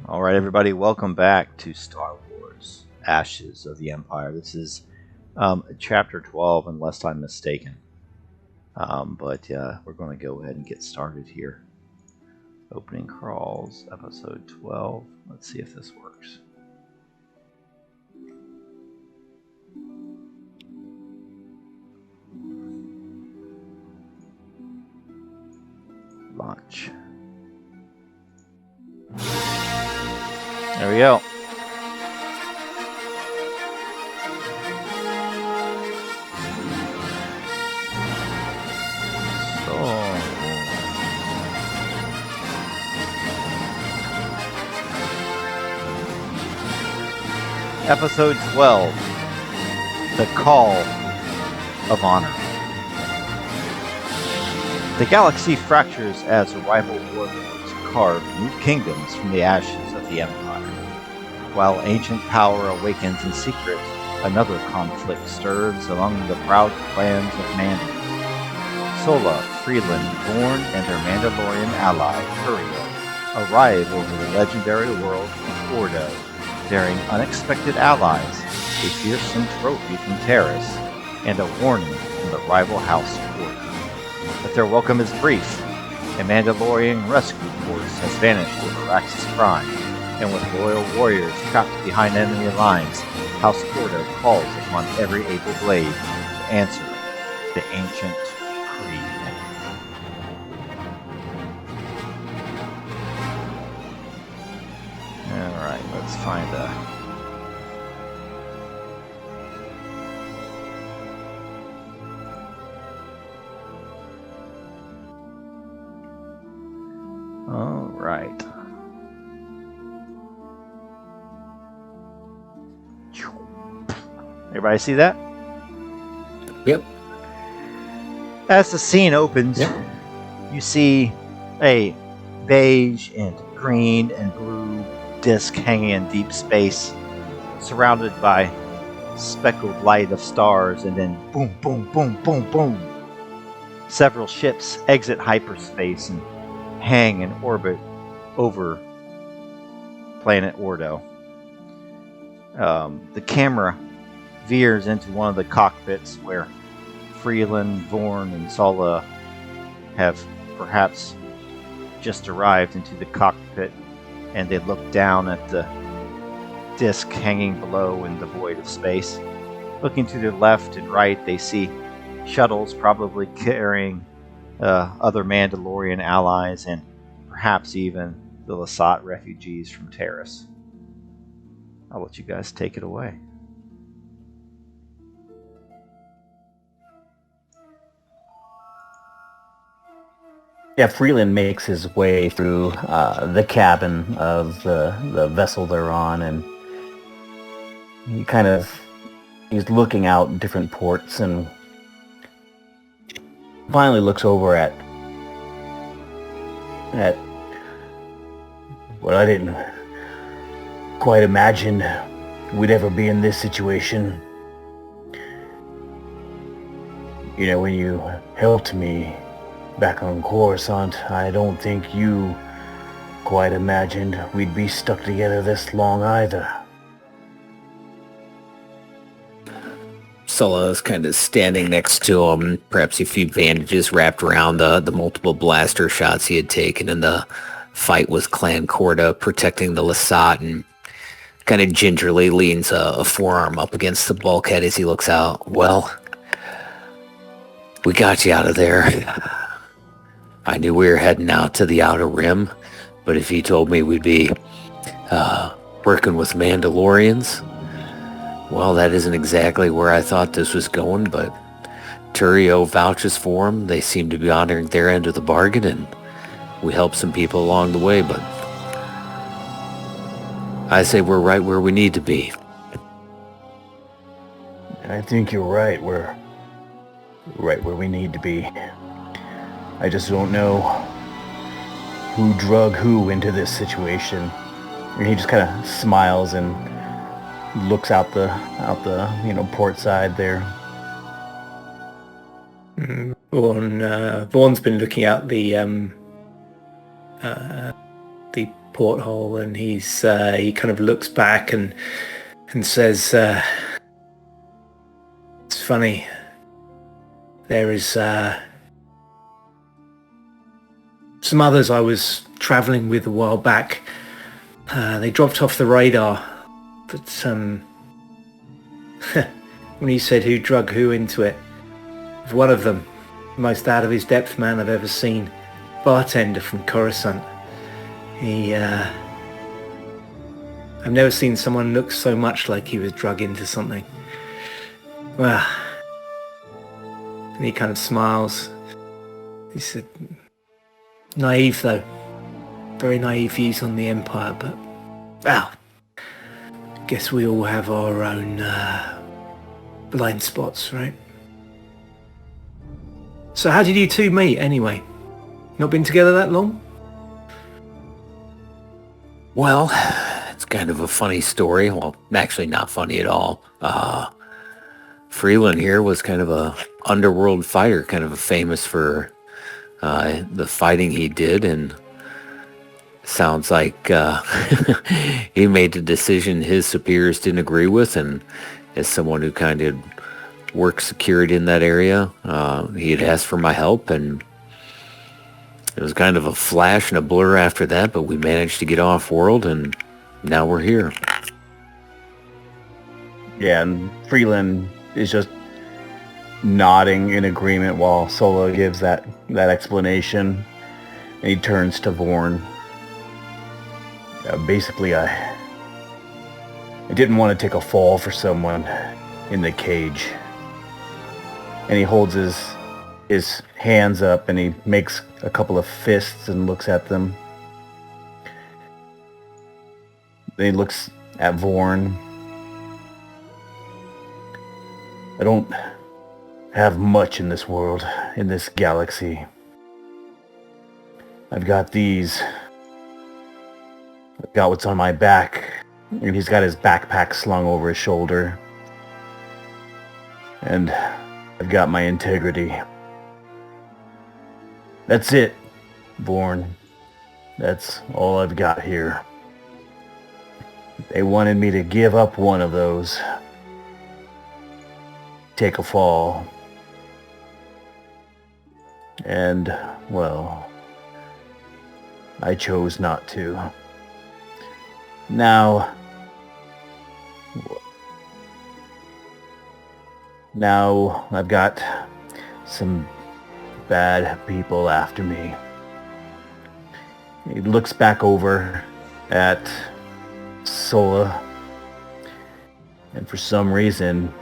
Alright everybody, welcome back to Star Wars Ashes of the Empire. This is chapter 12 unless I'm mistaken. But we're going to go ahead and get started here. Opening crawls, episode 12. Let's see if this works. Launch. There we go. Episode 12. The Call of Honor. The galaxy fractures as rival warlords carve new kingdoms from the ashes of the Empire. While ancient power awakens in secret, another conflict stirs among the proud clans of Mandalore. Sola, Freeland, Vaughn, and their Mandalorian ally, Turio, arrive over the legendary world of Ordo, bearing unexpected allies, a fearsome trophy from Taris, and a warning from the rival house Ordo. But their welcome is brief. A Mandalorian rescue force has vanished over Raxus Prime, and with loyal warriors trapped behind enemy lines, House Ordo calls upon every able blade to answer the ancient creed. Alright, let's find a... Alright. Everybody see that? Yep. As the scene opens, you see a beige and green and blue disk hanging in deep space, surrounded by speckled light of stars, and then boom, boom, boom, boom, boom. Several ships exit hyperspace and hang in orbit over planet Ordo. The camera veers into one of the cockpits where Freeland, Vaughn, and Sola have perhaps just arrived into the cockpit, and they look down at the disk hanging below in the void of space. Looking to their left and right, they see shuttles probably carrying other Mandalorian allies and perhaps even the Lasat refugees from Taris. I'll let you guys take it away. Yeah, Freeland makes his way through the cabin of the vessel they're on, and he's looking out different ports, and finally looks over at what I didn't quite imagine we'd ever be in this situation. You know, when you helped me back on Coruscant, I don't think you quite imagined we'd be stuck together this long either. Sula's kind of standing next to him, perhaps a few bandages wrapped around the multiple blaster shots he had taken in the fight with Clan Corda, protecting the Lasat, and kind of gingerly leans a forearm up against the bulkhead as he looks out. Well, we got you out of there. I knew we were heading out to the Outer Rim, but if you told me we'd be working with Mandalorians, well, that isn't exactly where I thought this was going, but Turio vouches for them. They seem to be honoring their end of the bargain, and we helped some people along the way, but I say we're right where we need to be. I think you're right. We're right where we need to be. I just don't know who drug who into this situation. And he just kind of smiles and looks out the port side there. Vaughn's been looking out the porthole, and he kind of looks back and says, "It's funny. There is some others I was traveling with a while back. They dropped off the radar, but when he said who drug who into it, was one of them, the most out of his depth man I've ever seen, bartender from Coruscant. I've never seen someone look so much like he was drug into something. Well," and he kind of smiles. He said, "Naive though, very naive views on the Empire, but well, guess we all have our own blind spots, right?" So how did you two meet anyway? Not been together that long? Well, it's kind of a funny story. Well, actually not funny at all. Freeland here was kind of a underworld fighter, kind of famous for the fighting he did, and sounds like he made a decision his superiors didn't agree with, and as someone who kind of worked security in that area, he had asked for my help, and it was kind of a flash and a blur after that, but we managed to get off world, and now we're here. Yeah, and Freeland is just nodding in agreement while Sola gives that explanation, and he turns to Vorn. Basically, I didn't want to take a fall for someone in the cage. And he holds his hands up and he makes a couple of fists and looks at them. Then he looks at Vorn. "I don't have much in this world, in this galaxy. I've got these. I've got what's on my back." And he's got his backpack slung over his shoulder. "And I've got my integrity. That's it, Vorn. That's all I've got here. They wanted me to give up one of those. Take a fall. And, well, I chose not to. Now I've got some bad people after me." He looks back over at Sola, and for some reason,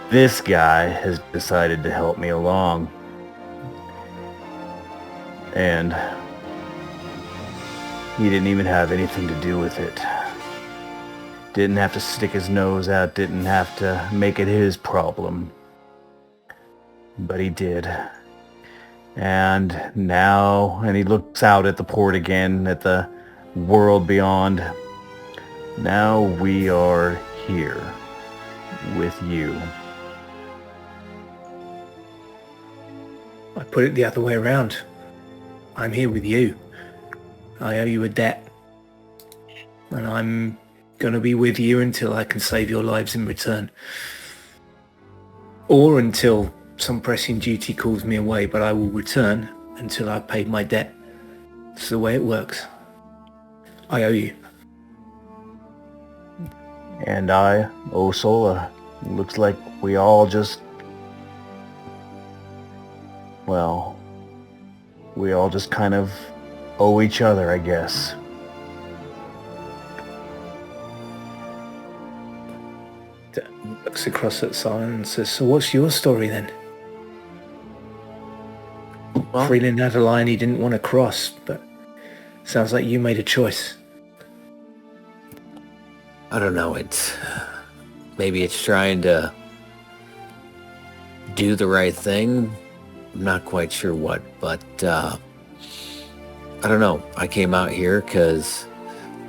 this guy has decided to help me along. And he didn't even have anything to do with it. Didn't have to stick his nose out, didn't have to make it his problem. But he did. And now, and he looks out at the port again, at the world beyond. Now we are here with you. I put it the other way around. I'm here with you. I owe you a debt. And I'm gonna be with you until I can save your lives in return. Or until some pressing duty calls me away, but I will return until I've paid my debt. It's the way it works. I owe you. And I owe Sola. Looks like we all just... well, we all just kind of owe each other, I guess. Looks across at Simon and says, "So what's your story then?" Well, Freeland had a line he didn't want to cross, but sounds like you made a choice. I don't know. Maybe it's trying to do the right thing. I'm not quite sure what, but I don't know. I came out here because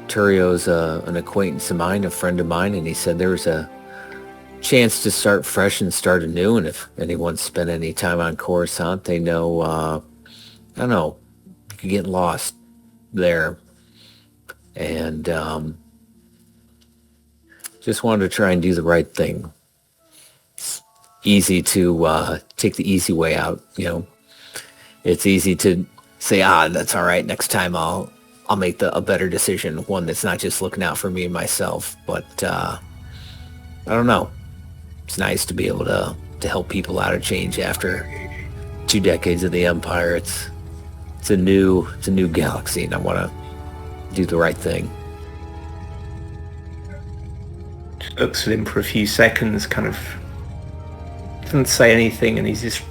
Turio's an acquaintance of mine, a friend of mine, and he said there was a chance to start fresh and start anew, and if anyone spent any time on Coruscant, they know, I don't know, could get lost there. And just wanted to try and do the right thing. It's easy to take the easy way out, It's easy to say, that's all right. Next time I'll make a better decision, one that's not just looking out for me and myself. But I don't know. It's nice to be able to help people out of change after 2 decades of the Empire. It's a new galaxy, and I want to do the right thing. Just looks at him for a few seconds, kind of doesn't say anything, and he just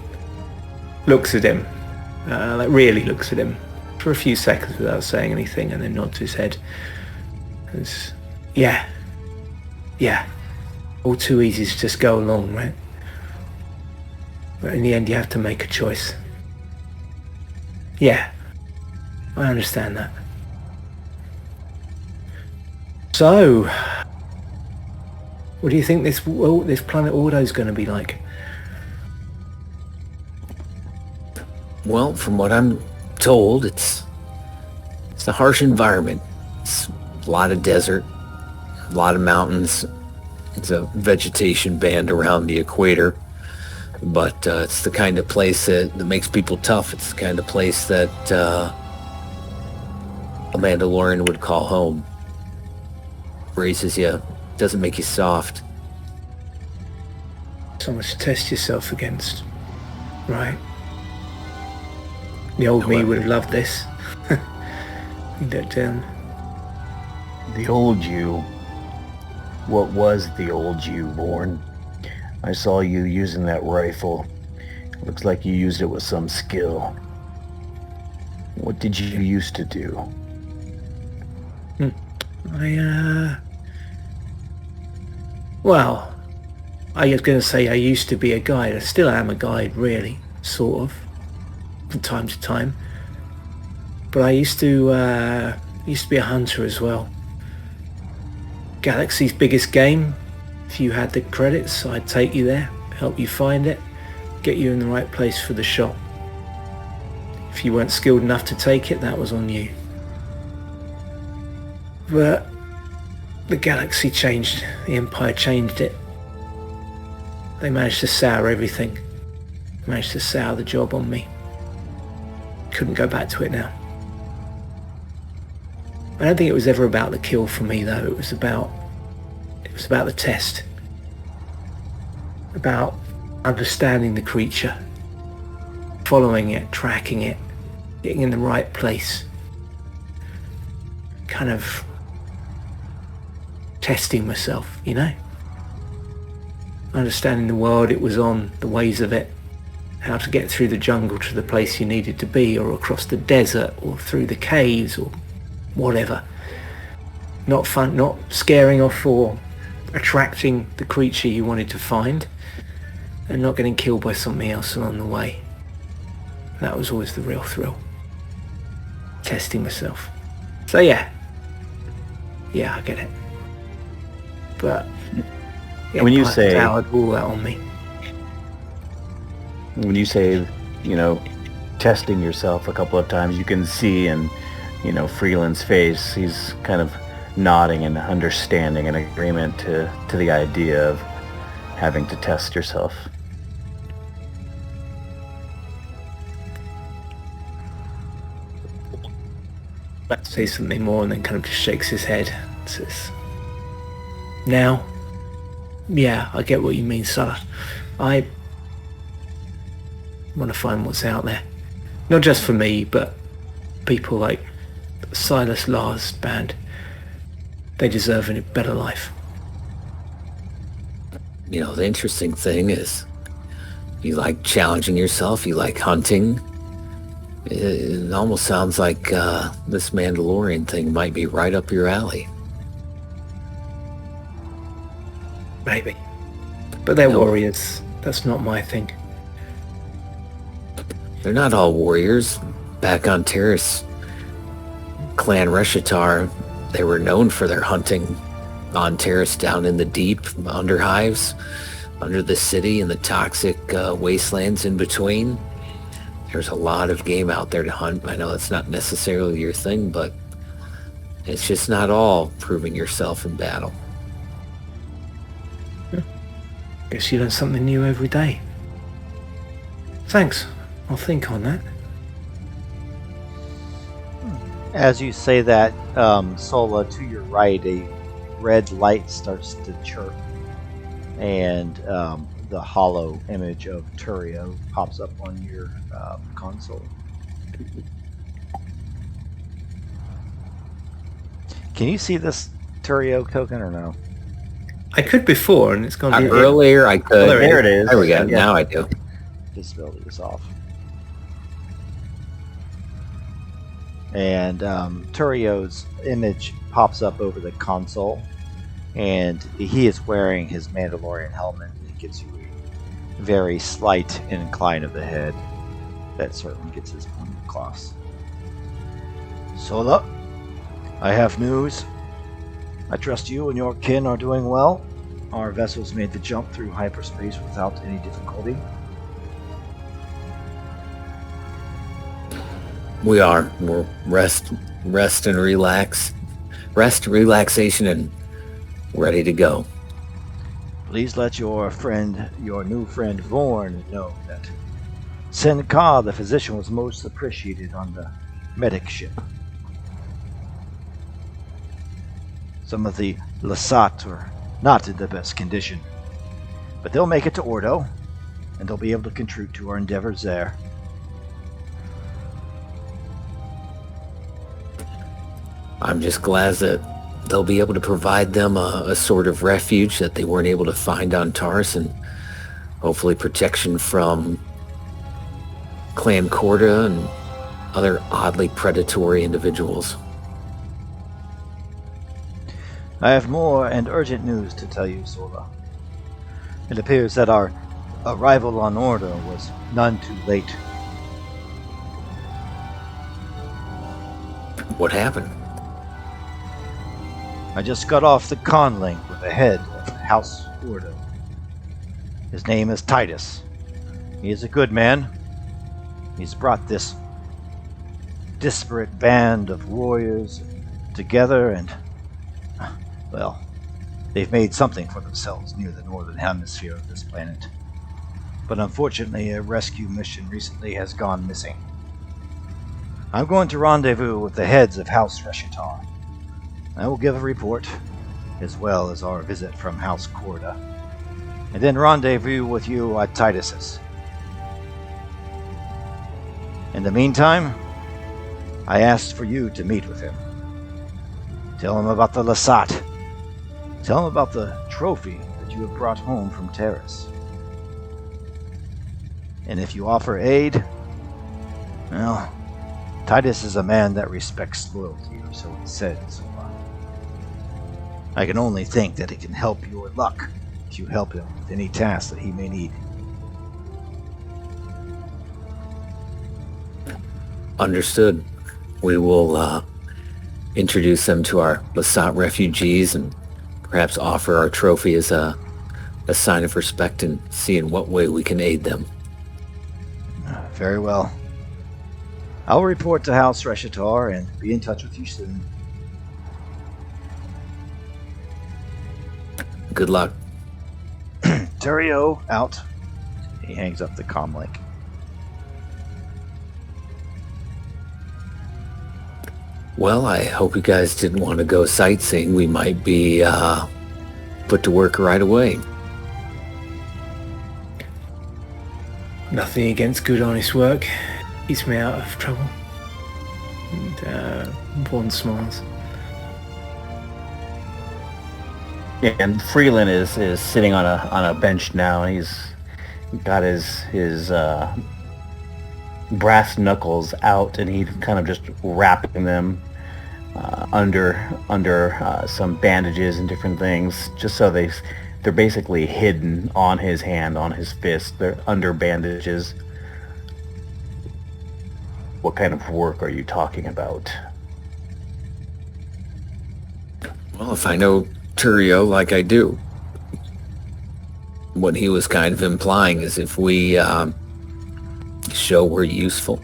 looks at him, really looks at him for a few seconds without saying anything, and then nods his head. It's, yeah, all too easy to just go along, right? But in the end, you have to make a choice. Yeah, I understand that. So, what do you think this planet Ordo is going to be like? Well, from what I'm told, it's a harsh environment. It's a lot of desert, a lot of mountains. It's a vegetation band around the equator. But it's the kind of place that makes people tough. It's the kind of place that a Mandalorian would call home. Raises you, doesn't make you soft. So much to test yourself against, right? The old me would have loved this. The old you. What was the old you, Born? I saw you using that rifle. Looks like you used it with some skill. What did you used to do? Well, I was going to say I used to be a guide. I still am a guide, really, sort of, from time to time. But I used to be a hunter as well. Galaxy's biggest game. If you had the credits, I'd take you there, help you find it, get you in the right place for the shot. If you weren't skilled enough to take it, that was on you. But the galaxy changed, the Empire changed it. They managed to sour everything. Managed to sour the job on me. Couldn't go back to it now. I don't think it was ever about the kill for me though. It was about the test. About understanding the creature. Following it, tracking it, getting in the right place. Kind of testing myself, Understanding the world it was on, the ways of it, how to get through the jungle to the place you needed to be, or across the desert, or through the caves, or whatever. Not fun, not scaring off or attracting the creature you wanted to find, and not getting killed by something else along the way. That was always the real thrill. Testing myself. So yeah, I get it. But when you say all that on me. When you say, testing yourself a couple of times, you can see in, Freeland's face, he's kind of nodding and understanding and agreement to the idea of having to test yourself. Say something more and then kind of just shakes his head. Says, now, yeah, I get what you mean, Sulla. I want to find what's out there. Not just for me, but people like Silas Lars' band. They deserve a better life. The interesting thing is you like challenging yourself, you like hunting. It almost sounds like this Mandalorian thing might be right up your alley. Maybe. But they're warriors. That's not my thing. They're not all warriors. Back on Taris, Clan Reshitar, they were known for their hunting on Taris down in the deep underhives, under the city and the toxic wastelands in between. There's a lot of game out there to hunt. I know that's not necessarily your thing, but it's just not all proving yourself in battle. Guess you learn something new every day. Thanks. I'll think on that. As you say that, Sola, to your right, a red light starts to chirp, and the hollow image of Turio pops up on your console. Can you see this Turio token or no? I could before, and it's gone. Earlier I could. Oh, there it is. There we go. Yeah. Now I do. Disability is off. And Turio's image pops up over the console, and he is wearing his Mandalorian helmet. It gives you a very slight incline of the head. That certainly gets his point across. Sola, I have news. I trust you and your kin are doing well. Our vessels made the jump through hyperspace without any difficulty. We are. We'll rest and relax. Rest, relaxation, and ready to go. Please let your new friend Vorn, know that Sen-Ka, the physician, was most appreciated on the medic ship. Some of the Lasat are not in the best condition, but they'll make it to Ordo, and they'll be able to contribute to our endeavors there. I'm just glad that they'll be able to provide them a sort of refuge that they weren't able to find on Taris, and hopefully protection from Clan Corda and other oddly predatory individuals. I have more and urgent news to tell you, Sola. It appears that our arrival on Ordo was none too late. What happened? I just got off the con link with the head of House Ordo. His name is Titus. He is a good man. He's brought this disparate band of warriors together, and, well, they've made something for themselves near the northern hemisphere of this planet. But unfortunately, a rescue mission recently has gone missing. I'm going to rendezvous with the heads of House Reshitar. I will give a report, as well as our visit from House Corda, and then rendezvous with you at Titus's. In the meantime, I asked for you to meet with him. Tell him about the Lasat. Tell him about the trophy that you have brought home from Taris. And if you offer aid, well, Titus is a man that respects loyalty, or so he said so far. I can only think that it can help your luck if you help him with any task that he may need. Understood. We will introduce them to our Lasat refugees and perhaps offer our trophy as a sign of respect and see in what way we can aid them. Very well. I'll report to House Reshitar and be in touch with you soon. Good luck. Turio, out. He hangs up the comm link. Well, I hope you guys didn't want to go sightseeing. We might be put to work right away. Nothing against good, honest work. Keeps me out of trouble. And Vaughn smiles. Yeah, and Freeland is sitting on a bench now, and he's got his brass knuckles out, and he's kind of just wrapping them under some bandages and different things, just so they're basically hidden on his hand, on his fist. They're under bandages. What kind of work are you talking about? Well, if I know Turio like I do, what he was kind of implying is if we show we're useful.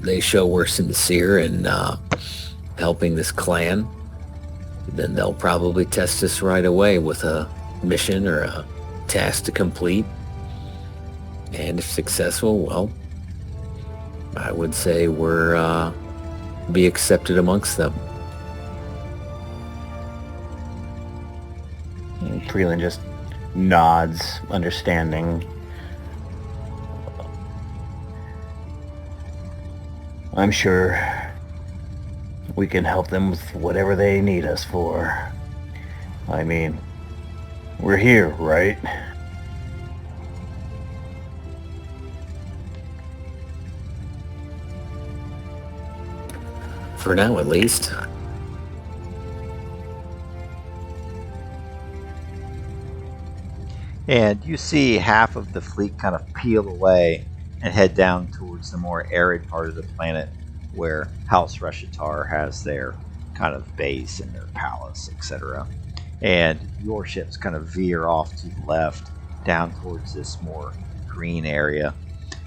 They show we're sincere in helping this clan. Then they'll probably test us right away with a mission or a task to complete. And if successful, well, I would say we're be accepted amongst them. And Freeland just nods, understanding. I'm sure we can help them with whatever they need us for. I mean, we're here, right? For now, at least. And you see half of the fleet kind of peel away and head down towards the more arid part of the planet where House Reshitar has their kind of base and their palace, etc. And your ships kind of veer off to the left down towards this more green area.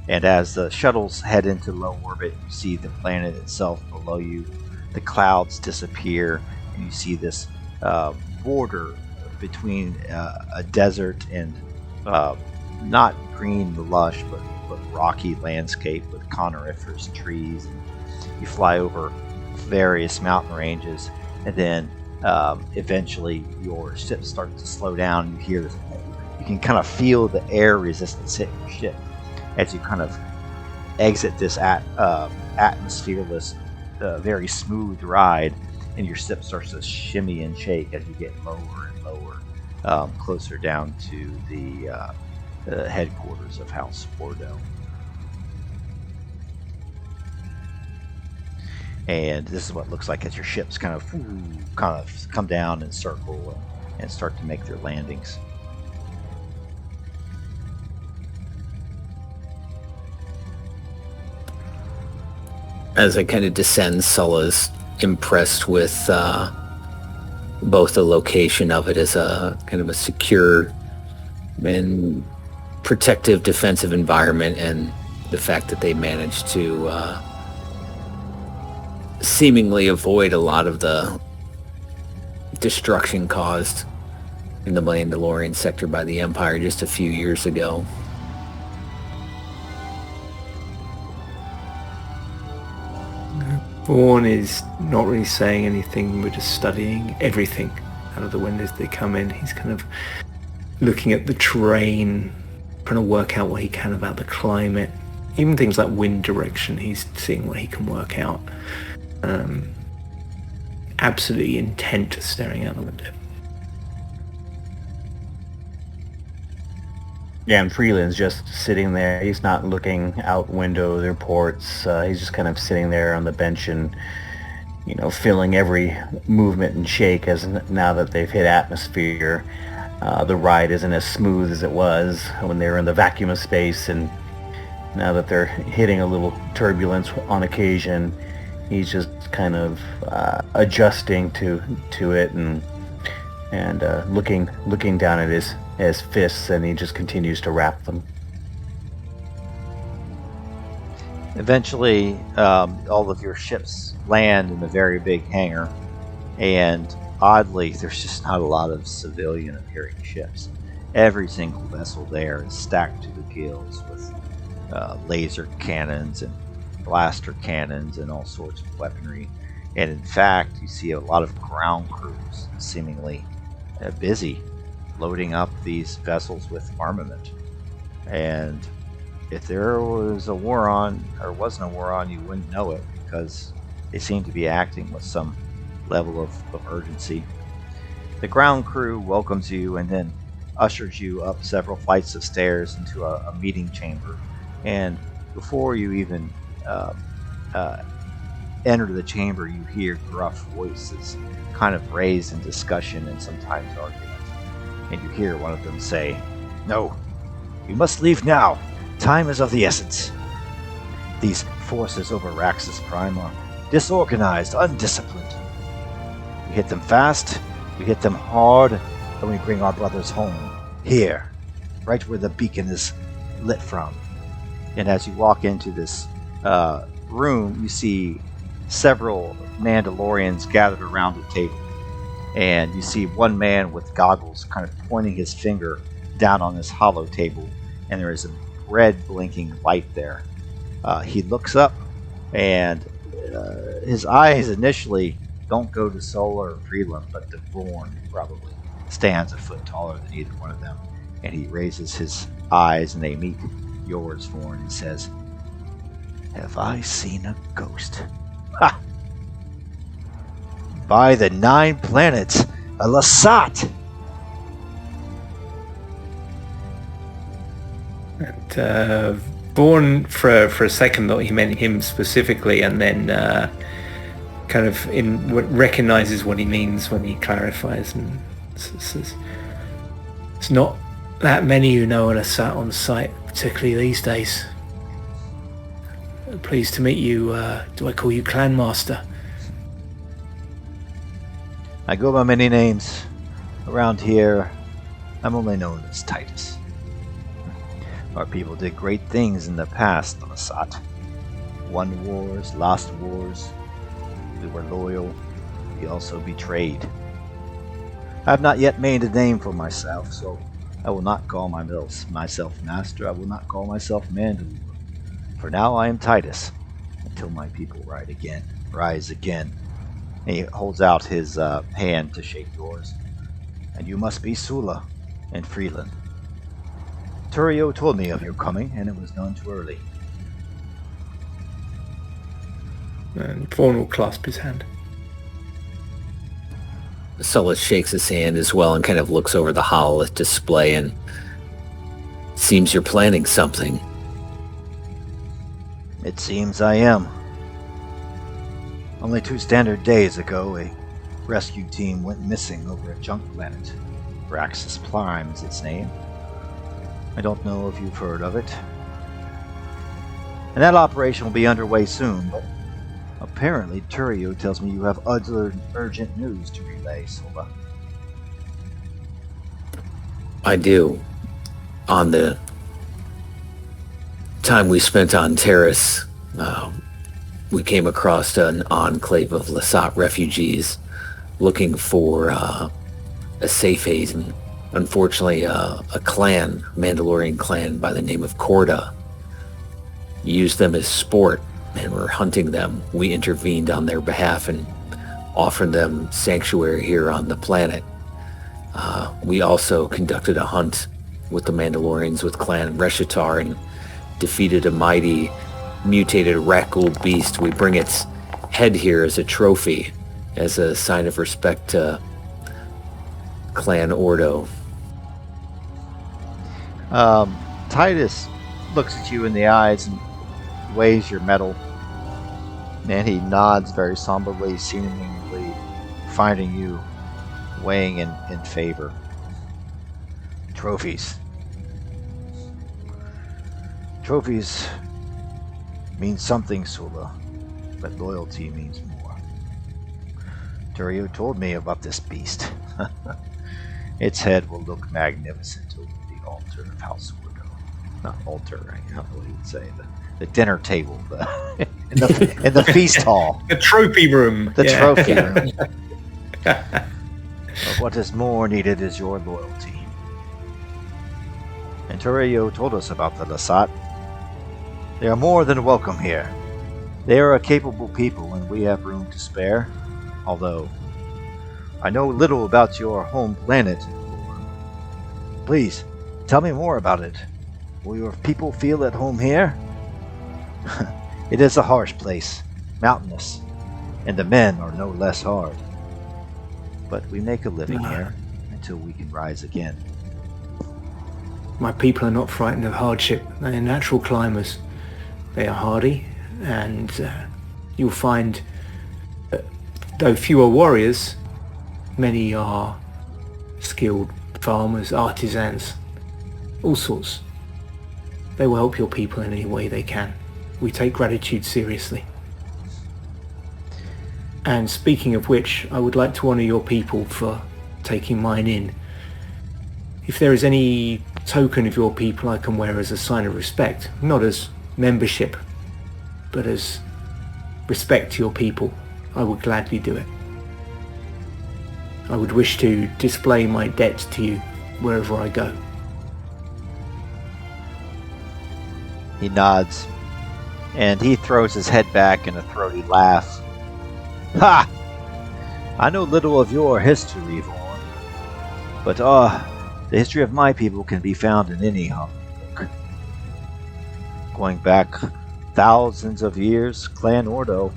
And as the shuttles head into low orbit, you see the planet itself below you. The clouds disappear, and you see this border between a desert and not green lush, but rocky landscape with coniferous trees. You fly over various mountain ranges, and then eventually your ship starts to slow down. You hear this, you can kind of feel the air resistance hit your ship as you kind of exit this atmosphereless, very smooth ride, and your ship starts to shimmy and shake as you get lower and lower, closer down to the headquarters of House Ordo. And this is what it looks like as your ships kind of come down and circle and start to make their landings. As it kind of descends, Sulla's impressed with both the location of it as a kind of a secure and protective defensive environment, and the fact that they managed to seemingly avoid a lot of the destruction caused in the Mandalorian sector by the Empire just a few years ago. Vaughn is not really saying anything. We're just studying everything out of the windows they come in. He's kind of looking at the terrain, trying to work out what he can about the climate. Even things like wind direction, he's seeing what he can work out. Absolutely intent staring out the window. Yeah, and Freeland's just sitting there. He's not looking out windows or ports. He's just kind of sitting there on the bench and, feeling every movement and shake as now that they've hit atmosphere. The ride isn't as smooth as it was when they were in the vacuum of space, and now that they're hitting a little turbulence on occasion, he's just kind of adjusting to it and looking down at his fists, and he just continues to wrap them. Eventually, all of your ships land in a very big hangar, and oddly, there's just not a lot of civilian appearing ships. Every single vessel there is stacked to the gills with laser cannons and blaster cannons and all sorts of weaponry. And in fact, you see a lot of ground crews seemingly busy loading up these vessels with armament. And if there was a war on, or wasn't a war on, you wouldn't know it, because they seem to be acting with some level of urgency. The ground crew welcomes you and then ushers you up several flights of stairs into a meeting chamber. And before you even enter the chamber, you hear gruff voices kind of raised in discussion and sometimes argument. And you hear one of them say, "No, you must leave now. Time is of the essence. These forces over Raxus Prime are disorganized, undisciplined. We hit them fast, we hit them hard, and we bring our brothers home. Here, right where the beacon is lit from. And as you walk into this room, you see several Mandalorians gathered around a table. And you see one man with goggles kind of pointing his finger down on this hollow table. And there is a red blinking light there. He looks up, and his eyes initially don't go to Sola or Freeland, but to Vorn probably. Stands a foot taller than either one of them. And he raises his eyes, and they meet yours, Vorn, and says, "Have I seen a ghost? Ha! By the 9 planets, a Lasat!" And Born for a second thought he meant him specifically, and then kind of recognizes what he means when he clarifies and says, "It's not that many who know Lasat on site, particularly these days. Pleased to meet you. Do I call you Clan Master?" I go by many names. Around here, I'm only known as Titus. Our people did great things in the past, Lasat. Won wars, lost wars. We were loyal. We also betrayed. I have not yet made a name for myself, so I will not call myself Master. I will not call myself Mandalorian. For now, I am Titus, until my people rise again. And he holds out his hand to shake yours. And you must be Sula and Freeland. Turio told me of your coming, and it was none too early. And Vaughn will clasp his hand. Sulla shakes his hand as well and kind of looks over the hololith display, and seems you're planning something. It seems I am. Only 2 standard days ago, a rescue team went missing over a junk planet. Raxus Prime is its name. I don't know if you've heard of it. And that operation will be underway soon, but apparently Turio tells me you have other urgent news to relay, Sola. I do. On the time we spent on Taris, we came across an enclave of Lasat refugees looking for a safe haven. Unfortunately, a Mandalorian clan by the name of Corda, used them as sport and were hunting them. We intervened on their behalf and offered them sanctuary here on the planet. We also conducted a hunt with the Mandalorians with Clan Reshitar and defeated a mighty mutated Rakul beast. We bring its head here as a trophy, as a sign of respect to Clan Ordo. Titus looks at you in the eyes and weighs your metal. And he nods very somberly, seemingly finding you weighing in favor. Trophies. Trophies mean something, Sula, but loyalty means more. Turio told me about this beast. Its head will look magnificent over the altar of House Ordo. Not altar, right? I don't know what you would say. The dinner table, in the feast hall. The trophy room. The trophy room. But what is more needed is your loyalty. And Turio told us about the Lasat. They are more than welcome here. They are a capable people, and we have room to spare. Although, I know little about your home planet. Please, tell me more about it. Will your people feel at home here? It is a harsh place, mountainous, and the men are no less hard. But we make a living here until we can rise again. My people are not frightened of hardship. They are natural climbers. They are hardy, and you'll find that though fewer warriors, many are skilled farmers, artisans, all sorts. They will help your people in any way they can. We take gratitude seriously. And speaking of which, I would like to honour your people for taking mine in. If there is any token of your people I can wear as a sign of respect, not as membership, but as respect to your people, I would gladly do it. I would wish to display my debt to you wherever I go. He nods, and he throws his head back in a throaty laugh. Ha! I know little of your history, Vaughn, but the history of my people can be found in any book. Going back thousands of years, Clan Ordo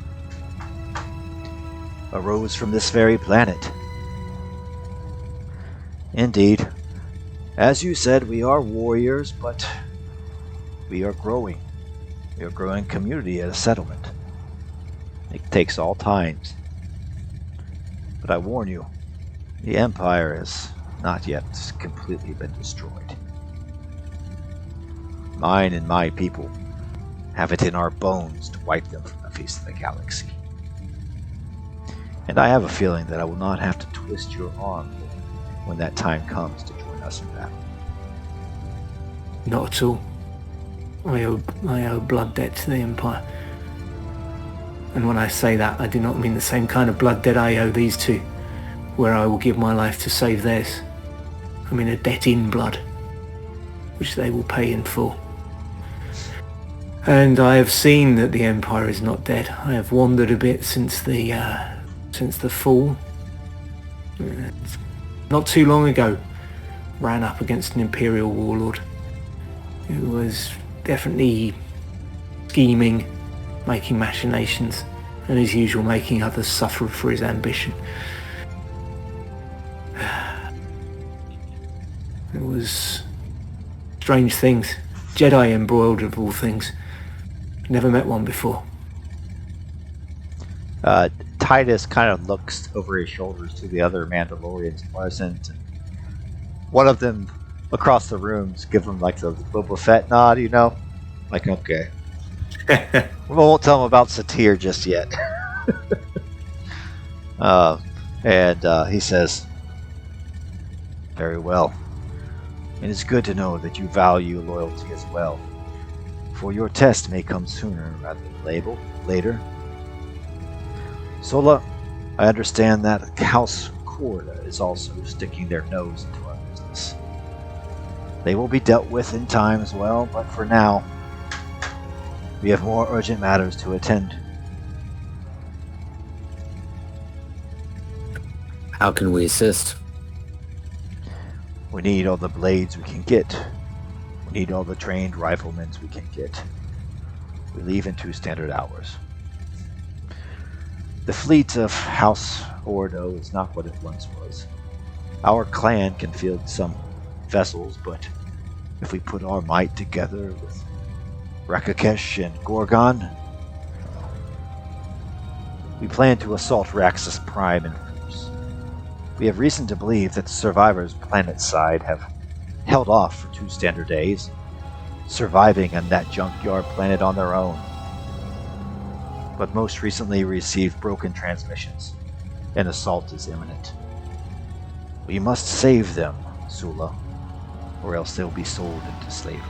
arose from this very planet. Indeed, as you said, we are warriors, but we are growing. We are growing community at a settlement. It takes all times. But I warn you, the Empire has not yet completely been destroyed. Mine and my people have it in our bones to wipe them from the face of the galaxy. And I have a feeling that I will not have to twist your arm when that time comes to join us in battle. Not at all. I owe blood debt to the Empire. And when I say that, I do not mean the same kind of blood debt I owe these two, where I will give my life to save theirs. I mean a debt in blood, which they will pay in full. And I have seen that the Empire is not dead. I have wandered a bit since the fall. Not too long ago, ran up against an Imperial warlord who was definitely scheming, making machinations, and as usual making others suffer for his ambition. It was strange things. Jedi embroiled of all things. Never met one before. Titus kind of looks over his shoulders to the other Mandalorians present. One of them across the rooms give him like the Boba Fett nod, you know? Like, okay. We won't tell him about Satir just yet. And he says, very well. It is good to know that you value loyalty as well. For your test may come sooner rather than later. Sola, I understand that House Corda is also sticking their nose into our business. They will be dealt with in time as well, but for now, we have more urgent matters to attend. How can we assist? We need all the blades we can get. We need all the trained riflemen we can get. We leave in 2 standard hours. The fleet of House Ordo is not what it once was. Our clan can field some vessels, but if we put our might together with Raxus and Gorgon, we plan to assault Raxus Prime in force. We have reason to believe that the survivors planet side have held off for 2 standard days, surviving on that junkyard planet on their own. But most recently received broken transmissions. An assault is imminent. We must save them, Sula, or else they'll be sold into slavery.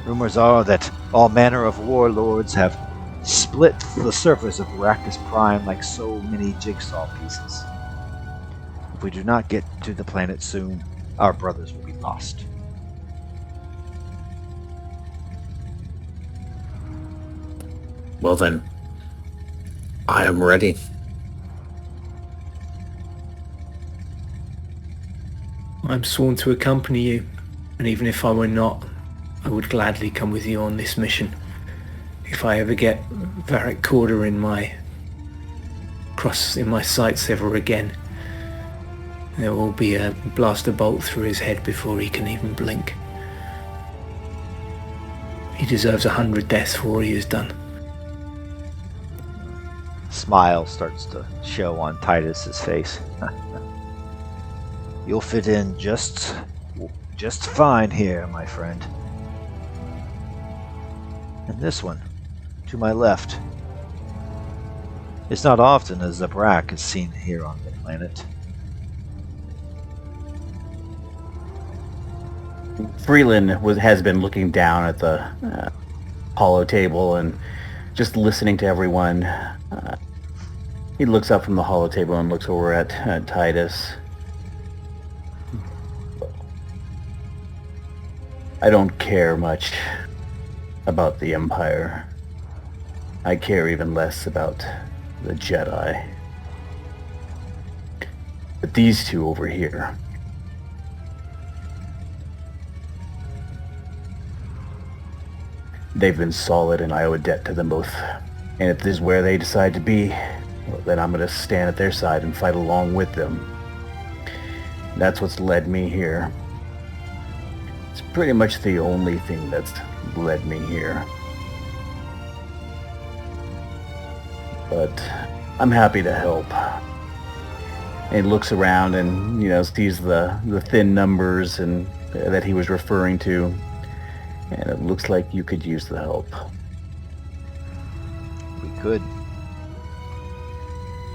Rumors are that all manner of warlords have split the surface of Raxus Prime like so many jigsaw pieces. If we do not get to the planet soon, our brothers will be lost. Well then, I am ready. I'm sworn to accompany you, and even if I were not, I would gladly come with you on this mission. If I ever get Varric Corda in my sights ever again, there will be a blaster bolt through his head before he can even blink. He deserves 100 deaths for what he has done. Smile starts to show on Titus's face. You'll fit in just fine here, my friend. And this one, to my left. It's not often a Zabrak is seen here on the planet. Freeland has been looking down at the hollow table and just listening to everyone. He looks up from the hollow table and looks over at Titus. I don't care much about the Empire. I care even less about the Jedi. But these two over here, they've been solid and I owe a debt to them both. And if this is where they decide to be, well, then I'm going to stand at their side and fight along with them. That's what's led me here. It's pretty much the only thing that's led me here. But I'm happy to help. And he looks around and, sees the thin numbers and that he was referring to. And it looks like you could use the help. We could.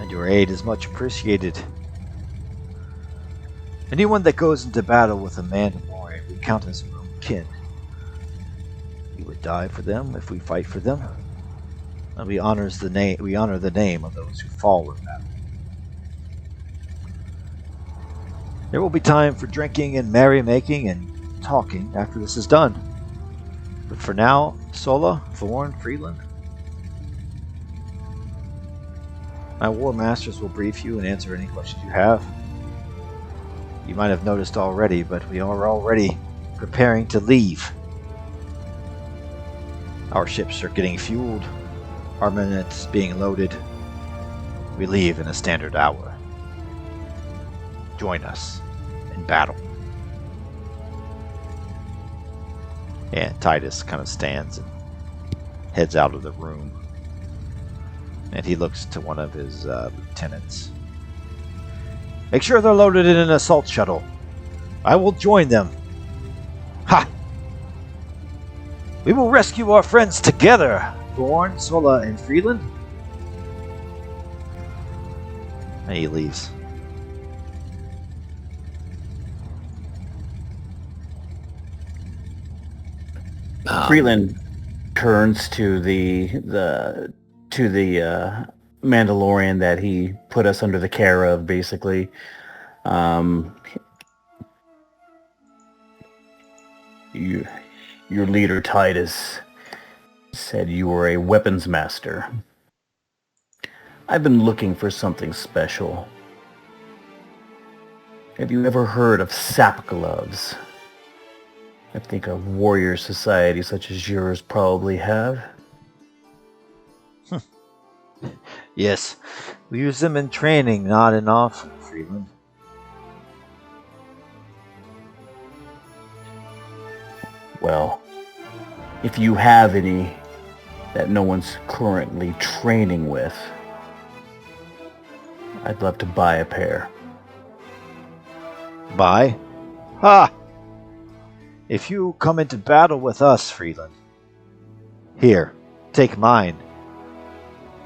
And your aid is much appreciated. Anyone that goes into battle with a Mandalorian we count as our own kin. We would die for them if we fight for them. And we honor the name of those who fall in battle. There will be time for drinking and merrymaking and talking after this is done. But for now, Sola, Thorn, Freeland, my War Masters will brief you and answer any questions you have. You might have noticed already, but we are already preparing to leave. Our ships are getting fueled, armaments being loaded. We leave in a standard hour. Join us in battle. And Titus kind of stands and heads out of the room. And he looks to one of his lieutenants. Make sure they're loaded in an assault shuttle. I will join them. Ha! We will rescue our friends together, Thorn, Sola, and Freeland. And he leaves. Freeland turns to the Mandalorian that he put us under the care of, basically. Your leader, Titus, said you were a weapons master. I've been looking for something special. Have you ever heard of sap gloves? I think a warrior society such as yours probably have. Yes, we use them in training, not in often, Freeland. Well, if you have any that no one's currently training with, I'd love to buy a pair. Buy? Ha! If you come into battle with us, Freeland, here, take mine.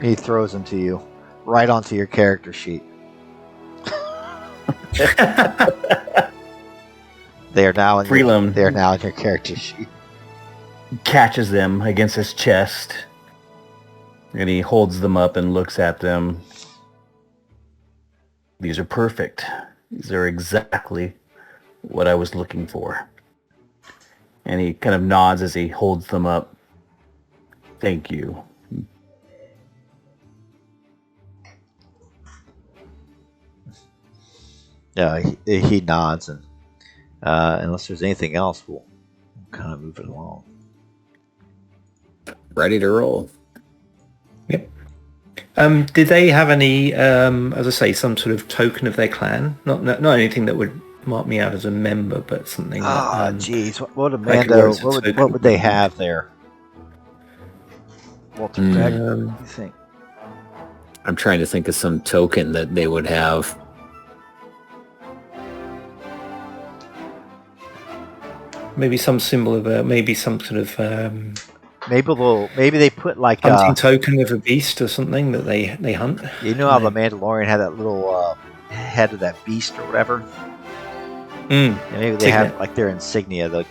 He throws them to you, right onto your character sheet. They are now in Freeland they are now in your character sheet. Catches them against his chest, and he holds them up and looks at them. These are perfect. These are exactly what I was looking for. And he kind of nods as he holds them up. Thank you. Yeah, he nods, and unless there's anything else, we'll kind of move it along. Ready to roll. Yep. Did they have any, as I say, some sort of token of their clan? Not anything that would mark me out as a member, but something. Ah, jeez, what a Mando! What would they have there? Walter Beck, what do you think? I'm trying to think of some token that they would have. Maybe some symbol of maybe some sort of maybe they put like hunting token of a beast or something that they hunt. You know how the Mandalorian had that little head of that beast or whatever? And maybe they have Signet. like their insignia, they'll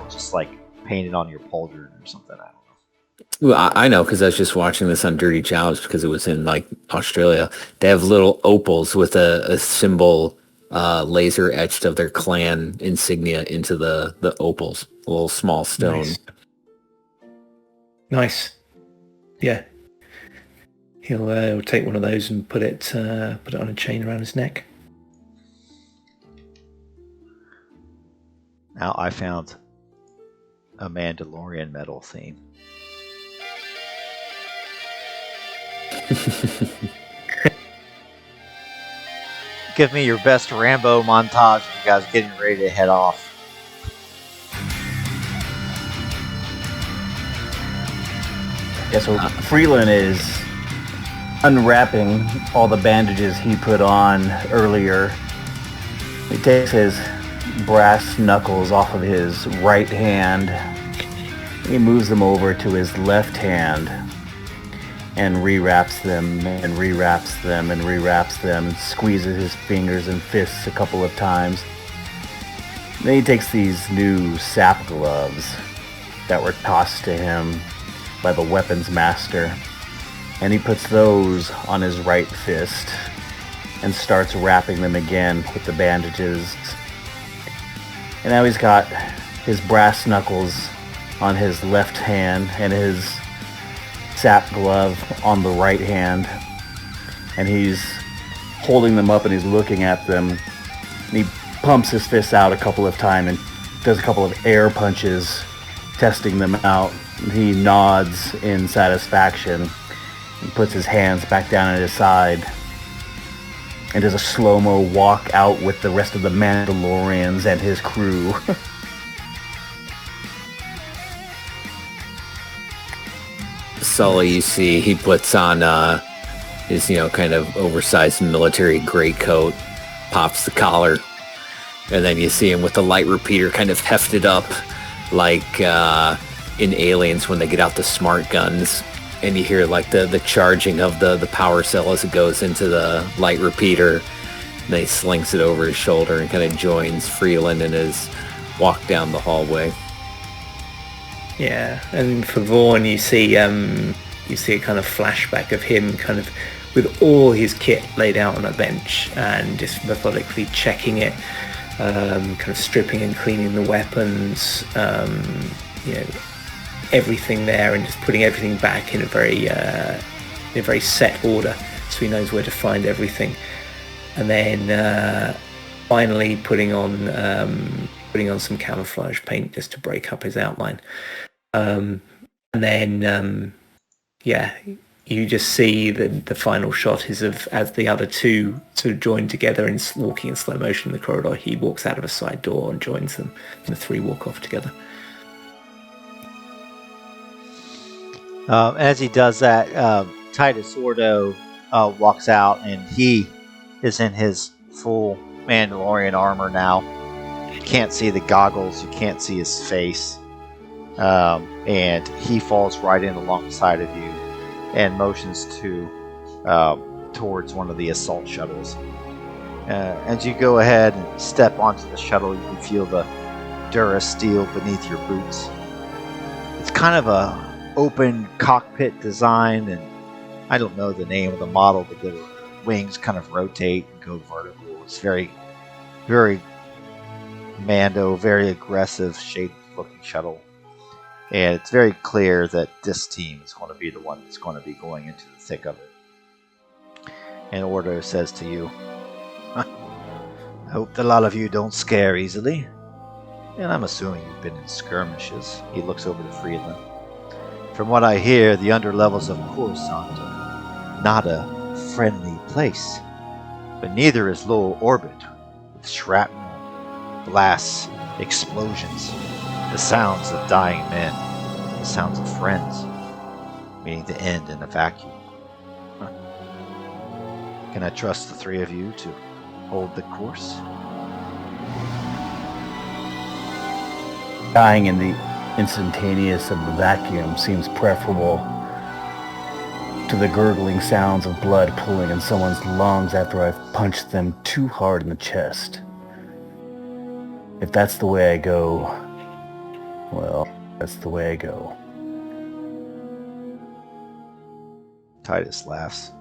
just like painted on your pauldron or something. I don't know. Well, I know because I was just watching this on Dirty Jobs because it was in like Australia. They have little opals with a symbol laser etched of their clan insignia into the opals, a little small stone. Nice. Yeah. He'll take one of those and put it on a chain around his neck. Now I found a Mandalorian medal theme. Give me your best Rambo montage of you guys getting ready to head off. Yeah, so Freeland is unwrapping all the bandages he put on earlier. He takes his brass knuckles off of his right hand. He moves them over to his left hand and rewraps them and rewraps them and rewraps them and squeezes his fingers and fists a couple of times. Then he takes these new sap gloves that were tossed to him by the weapons master, and he puts those on his right fist and starts wrapping them again with the bandages. And now he's got his brass knuckles on his left hand and his sap glove on the right hand, and he's holding them up and he's looking at them, and he pumps his fists out a couple of times and does a couple of air punches, testing them out. He nods in satisfaction and puts his hands back down at his side and does a slow-mo walk out with the rest of the Mandalorians and his crew. Sully, you see, he puts on his, kind of oversized military gray coat, pops the collar, and then you see him with the light repeater kind of hefted up like in Aliens when they get out the smart guns, and you hear like the charging of the power cell as it goes into the light repeater, and then he slings it over his shoulder and kind of joins Freeland in his walk down the hallway. Yeah, and for Vaughn, you see a kind of flashback of him kind of with all his kit laid out on a bench and just methodically checking it, kind of stripping and cleaning the weapons, everything there, and just putting everything back in a very set order, so he knows where to find everything. And then finally putting on some camouflage paint just to break up his outline. And then, you just see the final shot is of as the other two sort of join together and walking in slow motion in the corridor. He walks out of a side door and joins them, and the three walk off together. As he does that, Titus Ordo walks out, and he is in his full Mandalorian armor now. You can't see the goggles, you can't see his face. And he falls right in alongside of you and motions towards one of the assault shuttles. As you go ahead and step onto the shuttle, you can feel the Dura steel beneath your boots. It's kind of a open cockpit design, and I don't know the name of the model, but the wings kind of rotate and go vertical. It's very, very Mando, very aggressive shaped looking shuttle. And it's very clear that this team is going to be the one that's going to be going into the thick of it. And Ordo says to you, I hope that a lot of you don't scare easily. And I'm assuming you've been in skirmishes. He looks over to Freeland. From what I hear, the underlevels of Coruscant are not a friendly place. But neither is low orbit, with shrapnel, blasts, explosions. The sounds of dying men, the sounds of friends, meaning the end in a vacuum. Can I trust the three of you to hold the course? Dying in the instantaneous of the vacuum seems preferable to the gurgling sounds of blood pooling in someone's lungs after I've punched them too hard in the chest. If that's the way I go, well, that's the way I go. Titus laughs.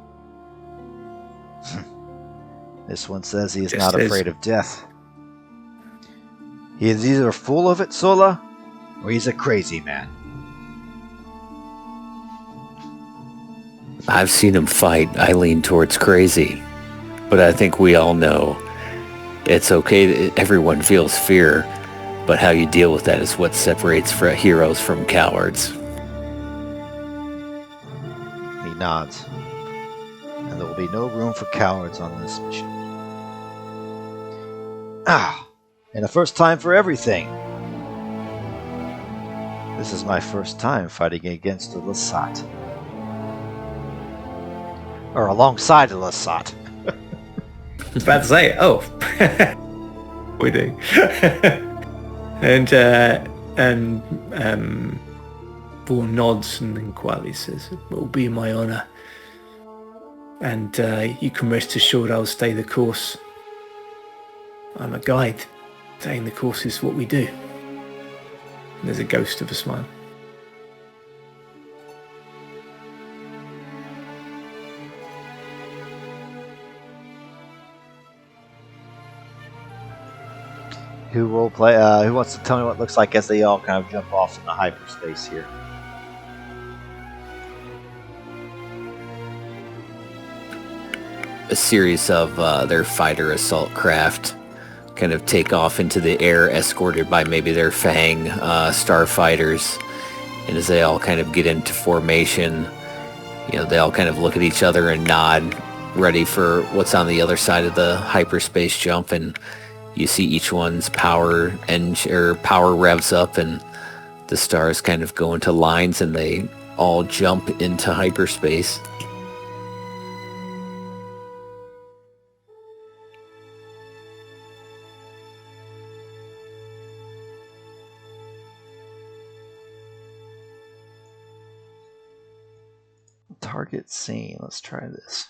This one says he is Just not is. afraid of death. He is either full of it, Sola, or he's a crazy man. I've seen him fight. I lean towards crazy. But I think we all know it's okay that everyone feels fear, but how you deal with that is what separates heroes from cowards. He nods. And there will be no room for cowards on this mission. And a first time for everything. This is my first time fighting against the Lasat. Or alongside the Lasat. I was about to say, oh, we do. and Vaughan nods and then quietly says, "It will be my honour. And you can rest assured I'll stay the course. I'm a guide. Staying the course is what we do." And there's a ghost of a smile. Who wants to tell me what it looks like as they all kind of jump off into hyperspace here? A series of their fighter assault craft kind of take off into the air, escorted by maybe their Fang starfighters. And as they all kind of get into formation, they all kind of look at each other and nod, ready for what's on the other side of the hyperspace jump. And you see each one's power revs up, and the stars kind of go into lines, and they all jump into hyperspace. Target scene. Let's try this.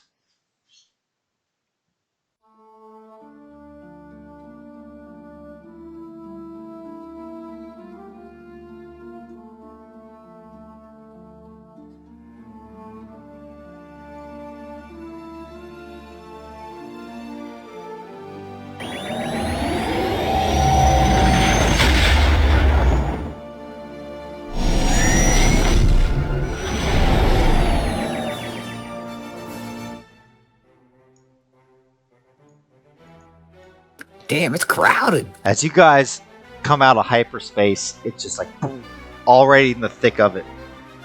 Damn, it's crowded. As you guys come out of hyperspace, it's just like boom, already in the thick of it.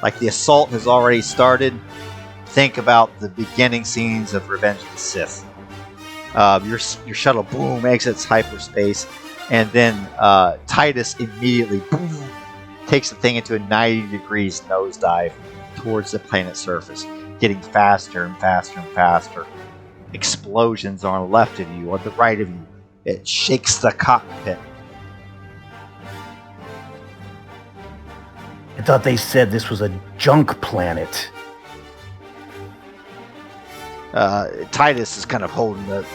Like the assault has already started. Think about the beginning scenes of Revenge of the Sith. Your shuttle boom exits hyperspace, and then Titus immediately boom takes the thing into a 90 degrees nosedive towards the planet's surface, getting faster and faster and faster. Explosions on the left of you, on the right of you. It shakes the cockpit. I thought they said this was a junk planet. Titus is kind of holding the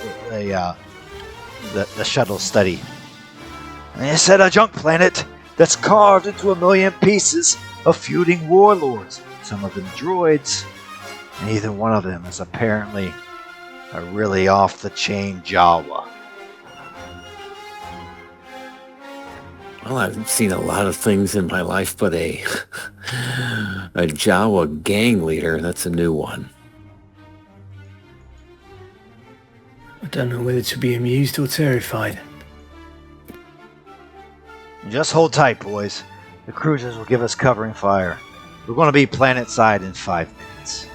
shuttle steady. They said a junk planet that's carved into a million pieces of feuding warlords. Some of them droids. And either one of them is apparently a really off-the-chain Jawa. Well, I've seen a lot of things in my life, but a Jawa gang leader, that's a new one. I don't know whether to be amused or terrified. Just hold tight, boys. The cruisers will give us covering fire. We're going to be planet-side in 5 minutes.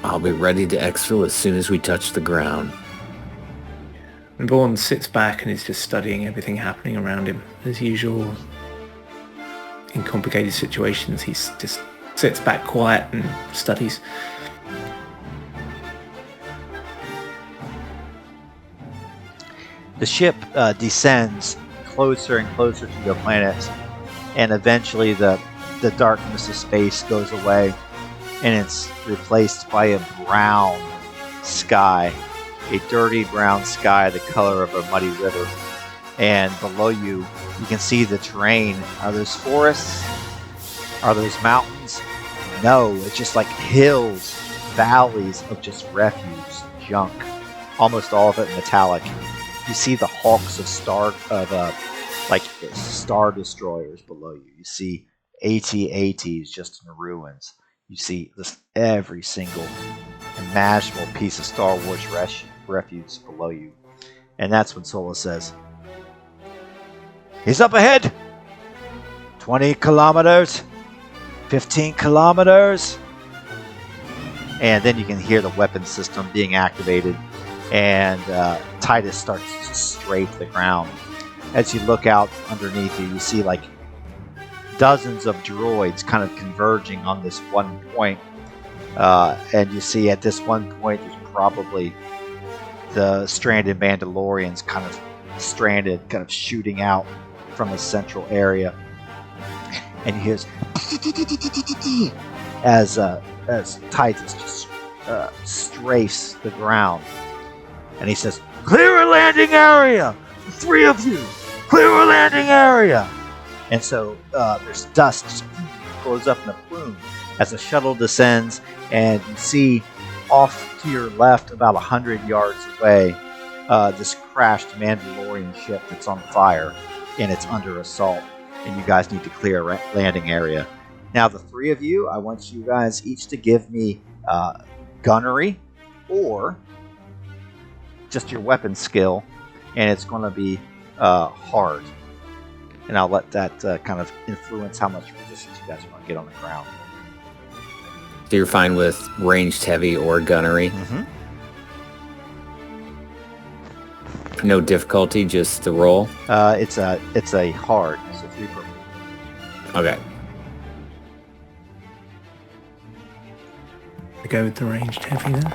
I'll be ready to exfil as soon as we touch the ground. And Vaughan sits back and is just studying everything happening around him. As usual, in complicated situations, he just sits back quiet and studies. The ship descends closer and closer to the planet, and eventually the darkness of space goes away, and it's replaced by a brown sky, a dirty brown sky the color of a muddy river. And below you, you can see the terrain. Are those forests? Are those mountains? No, it's just like hills, valleys of just refuse, junk. Almost all of it metallic. You see the hulks of star destroyers below you. You see AT-ATs just in ruins. You see this every single imaginable piece of Star Wars refuse below you. And that's when Sola says, "He's up ahead! 20 kilometers, 15 kilometers." And then you can hear the weapon system being activated, and Titus starts to strafe the ground. As you look out underneath you, you see like dozens of droids kind of converging on this one point. And you see at this one point, there's probably the stranded Mandalorians kind of shooting out from a central area. And you hear as Titus just strafes the ground. And he says, "Clear a landing area! The 3 of you! Clear a landing area!" And so there's dust just goes up in a plume as the shuttle descends, and you see off to your left, about 100 yards away, this crashed Mandalorian ship that's on fire, and it's under assault, and you guys need to clear a landing area. Now, the 3 of you, I want you guys each to give me gunnery or just your weapon skill, and it's going to be hard. And I'll let that kind of influence how much resistance you guys want to get on the ground. So you're fine with ranged heavy or gunnery? Mm-hmm. No difficulty, just the roll? It's a hard, so 3 per. Okay. I go with the ranged heavy then.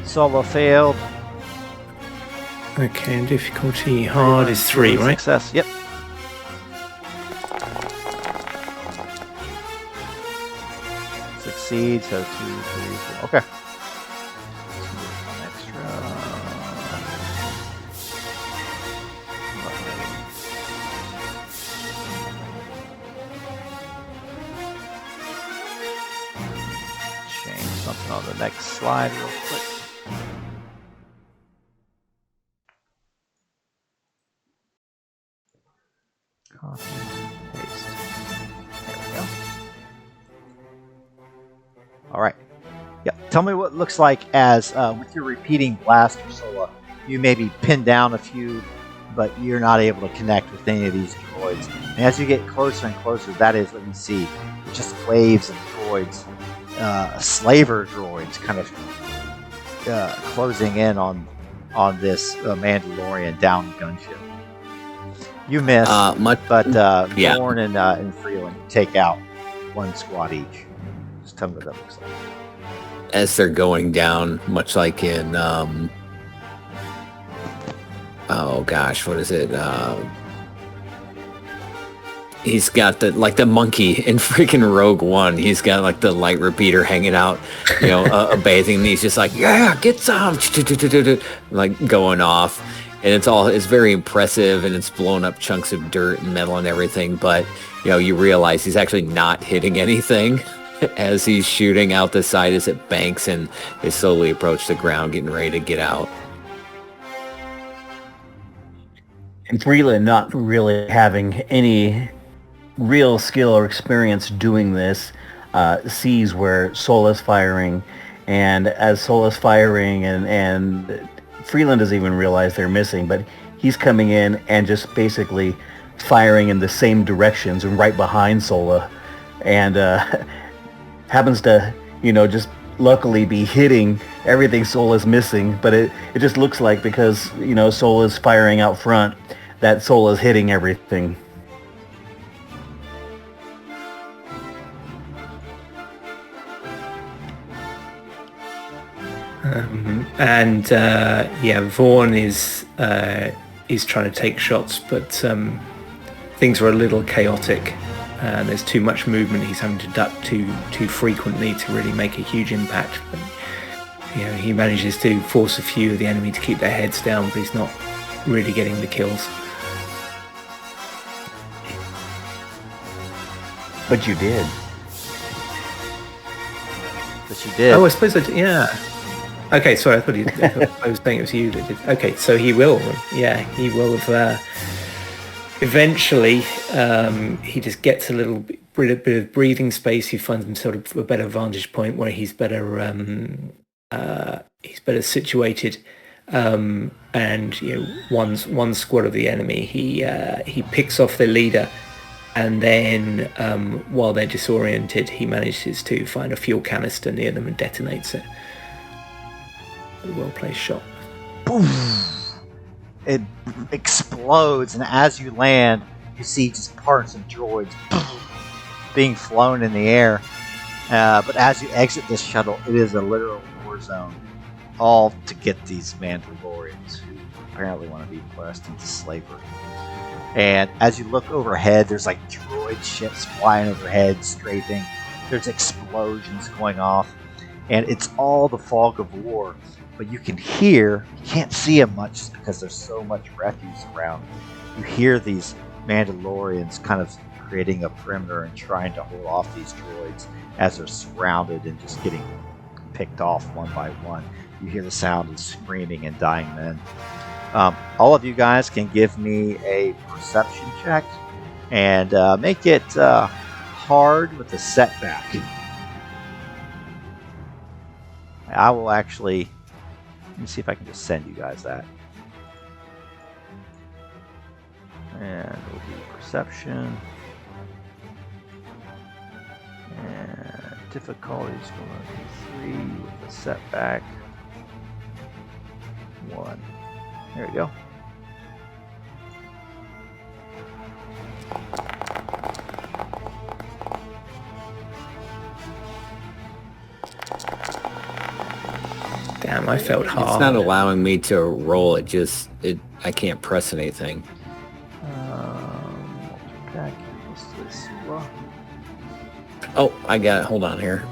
Solo failed. Okay, and difficulty hard is 3, right? Success, yep. Succeed, so 2, 3, 4. Okay. One extra. Change something on the next slide real quick. Copy, paste. There we go. All right. Yeah. Tell me what it looks like as with your repeating blaster, Sola. You maybe pin down a few, but you're not able to connect with any of these droids. And as you get closer and closer, that is what you see. It's just waves of droids, slaver droids, kind of closing in on this Mandalorian down gunship. You miss, but yeah. Thorn and Freeland take out 1 squad each. Just tell me what that looks like. As they're going down, much like in, oh gosh, what is it? He's got the monkey in freaking Rogue One. He's got like the light repeater hanging out, bathing, and he's just like, "Yeah, get some," like going off. And it's very impressive, and it's blown up chunks of dirt and metal and everything. But, you realize he's actually not hitting anything as he's shooting out the side as it banks, and they slowly approach the ground, getting ready to get out. And Freeland, not really having any real skill or experience doing this, sees where Sola's firing, and as Sola's firing and Freeland doesn't even realize they're missing, but he's coming in and just basically firing in the same directions and right behind Sola, and happens to, just luckily be hitting everything Sola's missing, but it just looks like because, Sola's firing out front, that Sola's hitting everything. Vaughn is trying to take shots, but things are a little chaotic. There's too much movement. He's having to duck too frequently to really make a huge impact. But, he manages to force a few of the enemy to keep their heads down, but he's not really getting the kills. But you did. Oh, I suppose I did. Yeah. Okay, sorry. I thought I was saying it was you that did. Okay, so he will. Yeah, he will have. Eventually, he just gets a little bit of breathing space. He finds himself a better vantage point where he's better situated. And one squad of the enemy, he picks off the leader, and then while they're disoriented, he manages to find a fuel canister near them and detonates it. A well-placed shot. Boom! It explodes, and as you land, you see just parts of droids being flown in the air. But as you exit this shuttle, it is a literal war zone, all to get these Mandalorians who apparently want to be pressed into slavery. And as you look overhead, there's like droid ships flying overhead, strafing. There's explosions going off, and it's all the fog of war. But you can hear, you can't see them much just because there's so much refuse around. You hear these Mandalorians kind of creating a perimeter and trying to hold off these droids as they're surrounded and just getting picked off one by one. You hear the sound of screaming and dying men. All of you guys can give me a perception check and make it hard with a setback. I will actually... Let me see if I can just send you guys that. And we'll do perception. And difficulty is going to be 3 with a setback. 1. There we go. Damn, I felt hard. It's not allowing me to roll. I can't press anything. Oh, I got it. Hold on here.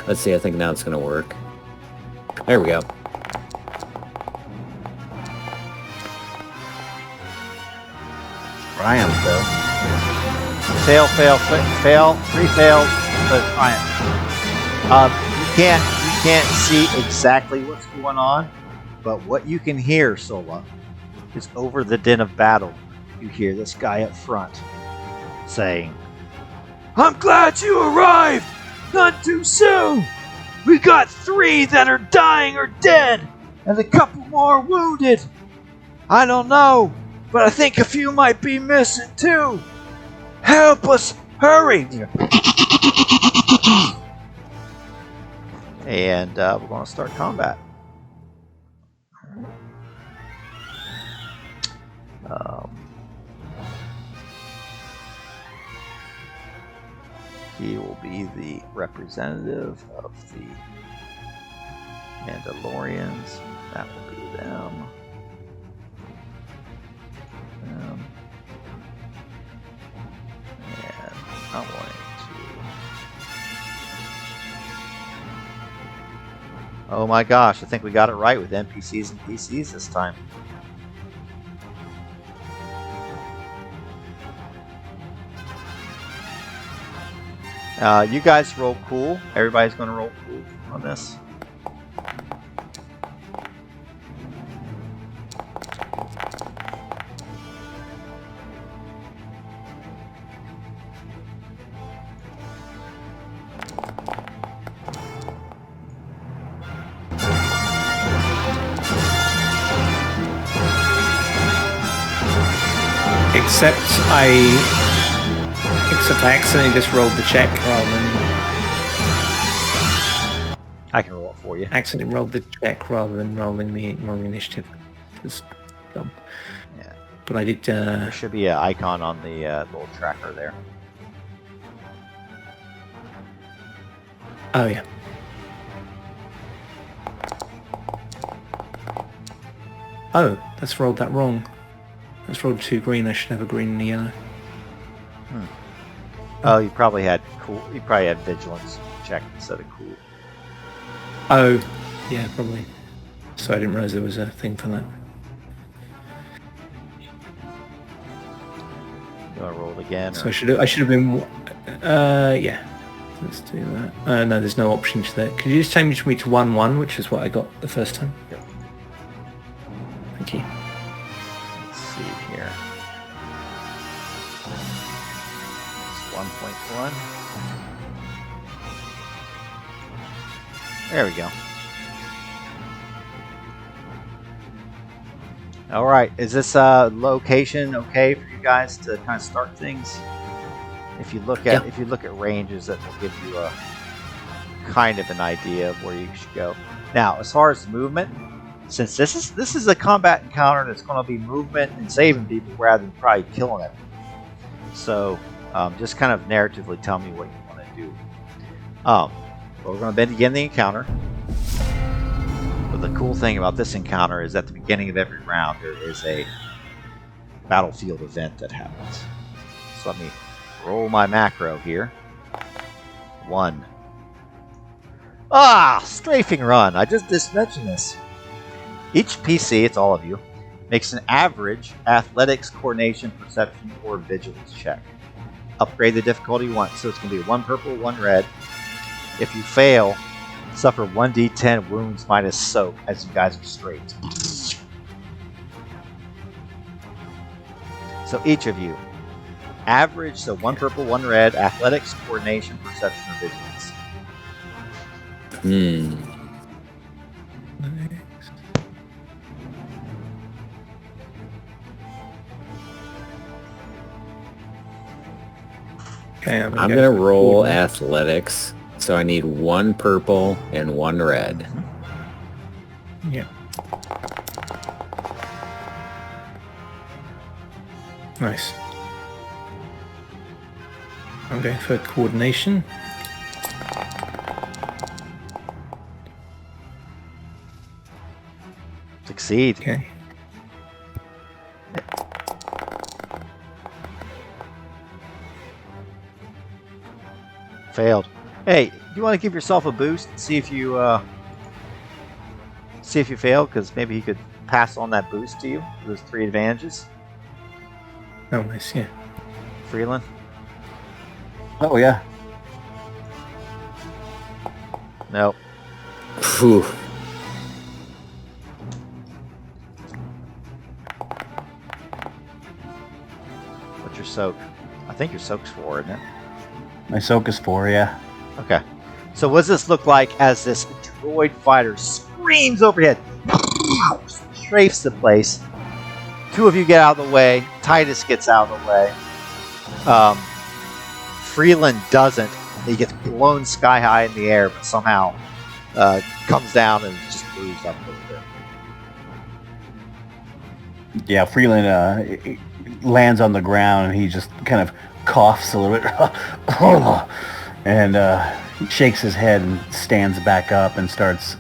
Let's see. I think now it's going to work. There we go. Triumph, though. Fail. 3 fails. So triumph. You can't see exactly what's going on, but what you can hear, Sola, is over the din of battle. You hear this guy up front saying, "I'm glad you arrived! Not too soon! We got 3 that are dying or dead, and a couple more wounded. I don't know, but I think a few might be missing too. Help us! Hurry!" And we're going to start combat. He will be the representative of the Mandalorians. That will be them. And I'm going to... Oh my gosh, I think we got it right with NPCs and PCs this time. You guys roll cool. Everybody's going to roll cool on this. Except I accidentally just rolled the check rather than... I can roll it for you. Accidentally rolled the check rather than rolling the initiative. It's dumb. Yeah. But I did... There should be an icon on the little tracker there. Oh, yeah. Oh, that's rolled that wrong. That's rolled 2 green. I should have a green and a yellow. Oh, you probably had cool. You probably had vigilance check instead of cool. Oh, yeah, probably. So I didn't realize there was a thing for that. You want to roll it again? So I should have been. Yeah. Let's do that. No, there's no option to that. Could you just change me to 1-1, which is what I got the first time? Yep. Thank you. Let's see here. It's 1.1. There we go. All right. Is this location okay for you guys to kind of start things? If you look at ranges, that will give you a kind of an idea of where you should go. Now, as far as movement, since this is a combat encounter that's going to be movement and saving people rather than probably killing everyone. So, just kind of narratively tell me what you want to do. Well, we're going to begin the encounter. But the cool thing about this encounter is at the beginning of every round there is a battlefield event that happens. So let me roll my macro here. 1. Strafing run. I just mentioned this. Each PC, it's all of you, makes an average athletics, coordination, perception, or vigilance check. Upgrade the difficulty once, so it's going to be 1 purple, 1 red. If you fail, suffer 1d10 wounds minus soak as you guys are straight. So each of you, average, so 1 purple, 1 red, athletics, coordination, perception, or vigilance. Okay, I'm gonna roll athletics, so I need 1 purple and 1 red. Yeah. Nice. I'm going for coordination. Succeed. Okay. Failed. Hey, you want to give yourself a boost and see if you fail, because maybe he could pass on that boost to you. Those 3 advantages. Oh, nice. Yeah. Freeland. Oh, yeah. Nope. Phew. What's your soak? I think your soak's 4, isn't it? My soak is 4, yeah. Okay. So what does this look like as this droid fighter screams overhead, strafes the place? 2 of you get out of the way. Titus gets out of the way. Freeland doesn't. He gets blown sky high in the air, but somehow comes down and just bruised up a little bit. Yeah, Freeland lands on the ground and he just kind of coughs a little bit and shakes his head and stands back up and starts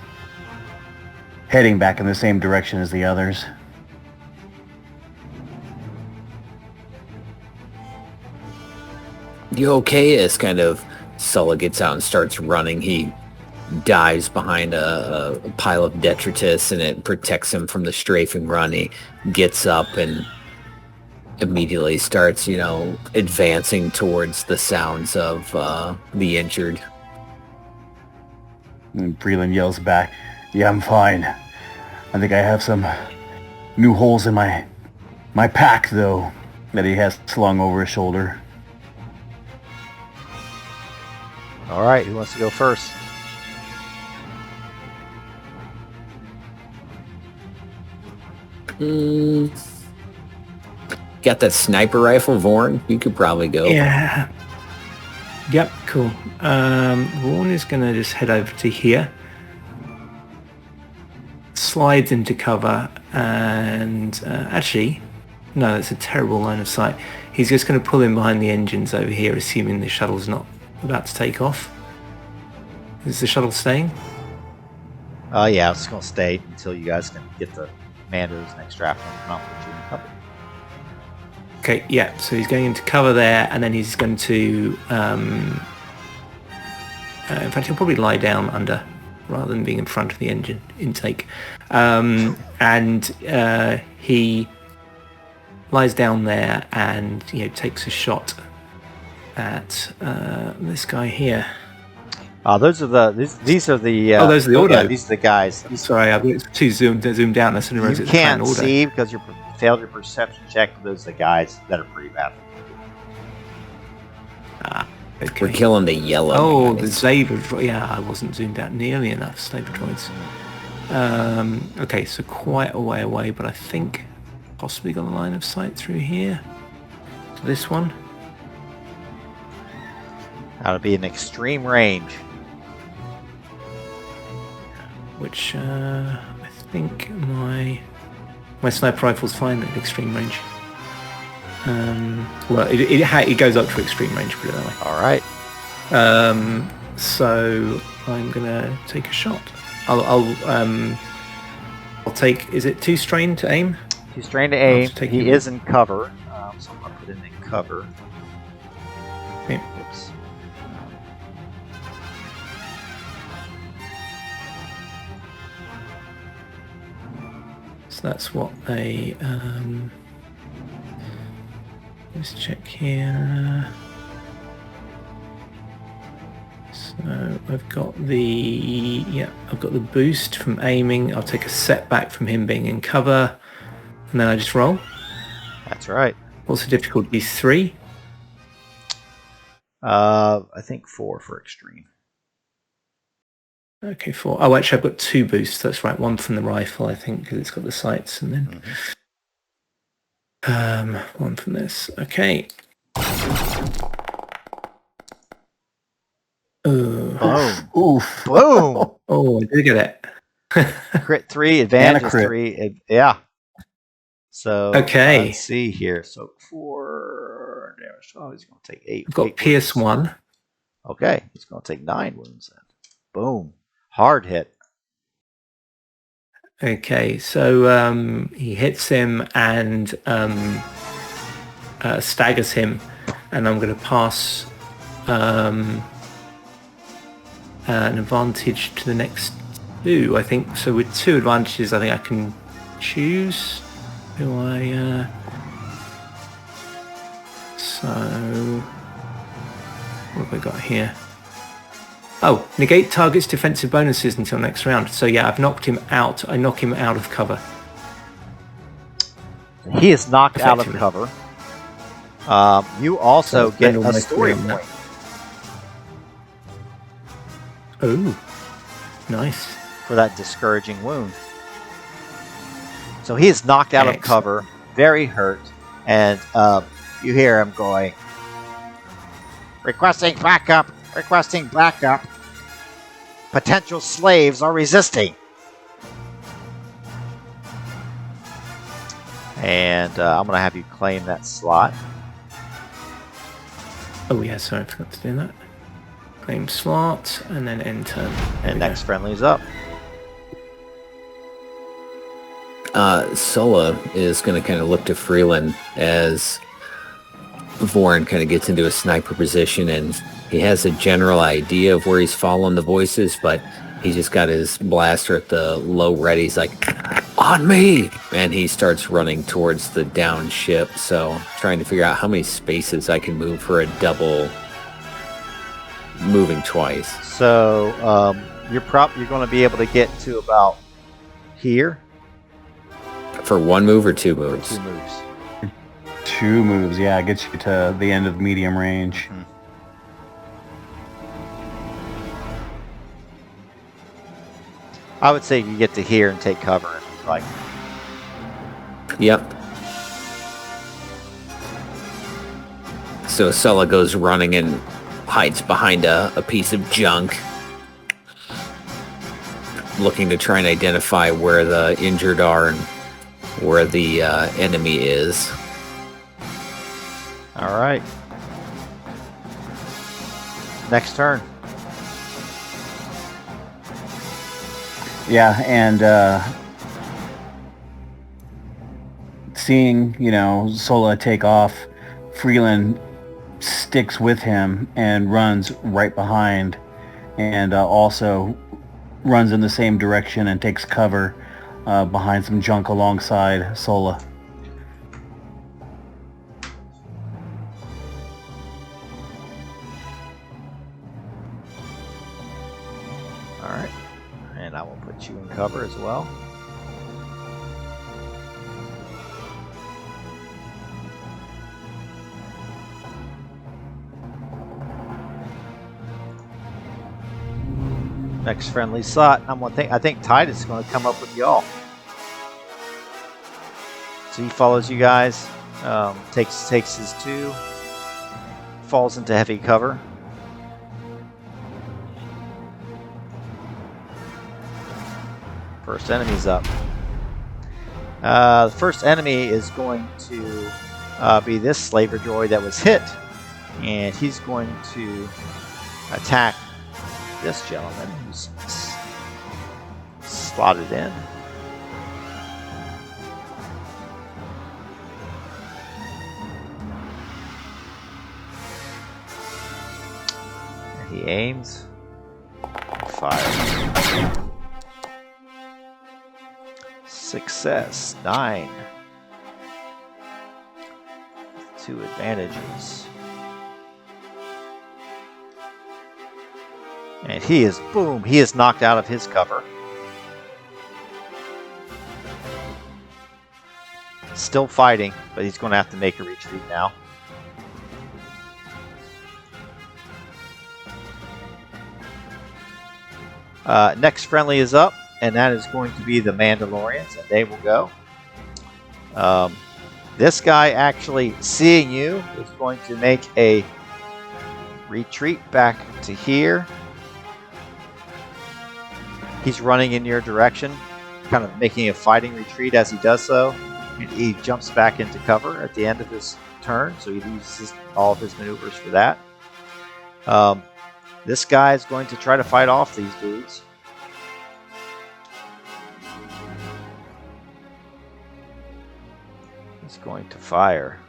heading back in the same direction as the others. You okay? As kind of Sulla gets out and starts running, he dives behind a pile of detritus and it protects him from the strafing run. He gets up and immediately starts, advancing towards the sounds of the injured. And Freeland yells back, "Yeah, I'm fine. I think I have some new holes in my pack, though, that he has slung over his shoulder." All right, who wants to go first? Got that sniper rifle, Vorn? You could probably go. Yeah. Yep, cool. Vaughn is going to just head over to here. Slides into cover and actually, no, that's a terrible line of sight. He's just going to pull in behind the engines over here, assuming the shuttle's not about to take off. Is the shuttle staying? Yeah, it's going to stay until you guys can get the Commando's next draft on put you in cover. Okay, yeah, so he's going into cover there, and then he's going to... in fact, he'll probably lie down under, rather than being in front of the engine intake. And he lies down there and takes a shot at this guy here. These are the. those are the Ordo. Yeah, these are the guys. Sorry, I was too zoomed out. I suddenly realized You it's Clan can't Ordo. see because you failed your perception check. Those are the guys that are pretty bad. Okay. We're killing the yellow. Oh, the guys. Slaver droid. Yeah, I wasn't zoomed out nearly enough. Slaver droids. Okay, so quite a way away, but I think possibly got a line of sight through here to this one. That'll be an extreme range. Which I think my sniper rifle's fine at extreme range. Well, it goes up to extreme range, put it that way. All right. So I'm gonna take a shot. I'll take. Is it 2 strain to aim? He's trying to aim. just take He him. is in cover, so I'm gonna put him in cover. Okay. Oops. So that's what a. Let's check here. So I've got I've got the boost from aiming. I'll take a setback from him being in cover, and then I just roll. That's right. What's the difficulty? 3. I think 4 for extreme. Okay, 4. Oh, actually, I've got 2 boosts. That's right. 1 from the rifle, I think, because it's got the sights, and then 1 from this. Okay. Boom. Oof. Boom. Oh, I did get it. Crit 3, advantage And a crit. 3. Yeah. So Okay. let's see here. So 4 damage. Oh, he's going to take 8. I've got 8 Pierce wounds. 1. Okay, he's going to take 9 wounds then. Boom. Hard hit. Okay, so he hits him and staggers him, and I'm going to pass an advantage to the next 2, I think. So with 2 advantages, I think I can choose who I... So, what have I got here? Oh, negate target's defensive bonuses until next round. So yeah, I've knocked him out. I knock him out of cover. He is knocked out of Effectively. cover. You also So get spend all a my story free on that. point Oh, nice. for that discouraging wound. So he is knocked out of Excellent. cover, very hurt, and you hear him going, requesting backup, requesting backup. Potential slaves are resisting. And I'm going to have you claim that slot. Oh yeah, sorry, I forgot to do that. Claim slot and then end turn. There And we next friendly is up. Sola is going to kind of look to Freeland as Vorin kind of gets into a sniper position, and he has a general idea of where he's following the voices, but he's just got his blaster at the low ready. He's like, on me! And he starts running towards the down ship, so trying to figure out how many spaces I can move for a double moving twice. So you're going to be able to get to about here. For 1 move or 2 moves? 2 moves. 2 moves, yeah, gets you to the end of medium range. I would say you get to here and take cover. Like, Yep. So Sulla goes running and hides behind a piece of junk, looking to try and identify where the injured are and where the enemy is. all right. Next turn. Yeah, and seeing, Sola take off, Freeland sticks with him and runs right behind, and also runs in the same direction and takes cover behind some junk alongside Sola. Alright. And I will put you in cover as well. Next friendly slot. I think Titus is going to come up with y'all. So he follows you guys, takes his 2, falls into heavy cover. First enemy's up. The first enemy is going to be this slaver droid that was hit, and he's going to attack this gentleman who's slotted in. And he aims, fires. Success, 9. 2 advantages. And he is knocked out of his cover. Still fighting, but he's going to have to make a retreat now. Next friendly is up, and that is going to be the Mandalorians, and they will go. This guy actually seeing you is going to make a retreat back to here. He's running in your direction, kind of making a fighting retreat as he does so. And he jumps back into cover at the end of his turn, so he uses all of his maneuvers for that. This guy is going to try to fight off these dudes. He's going to fire.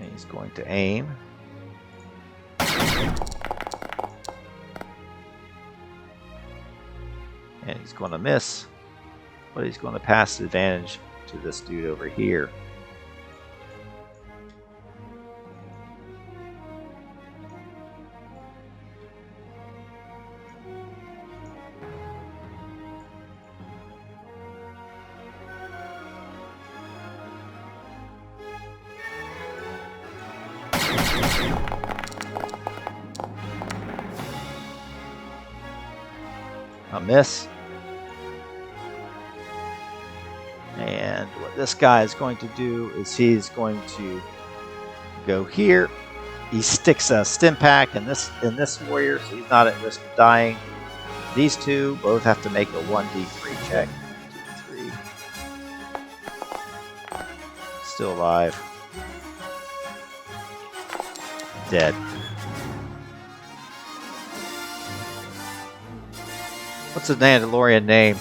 And he's going to aim. And he's going to miss, but he's going to pass the advantage to this dude over here. A miss. And what this guy is going to do is he's going to go here. He sticks a stim pack in this warrior, so he's not at risk of dying. These two both have to make a 1d3 check. 2, 3. Still alive. Dead. What's the Mandalorian name?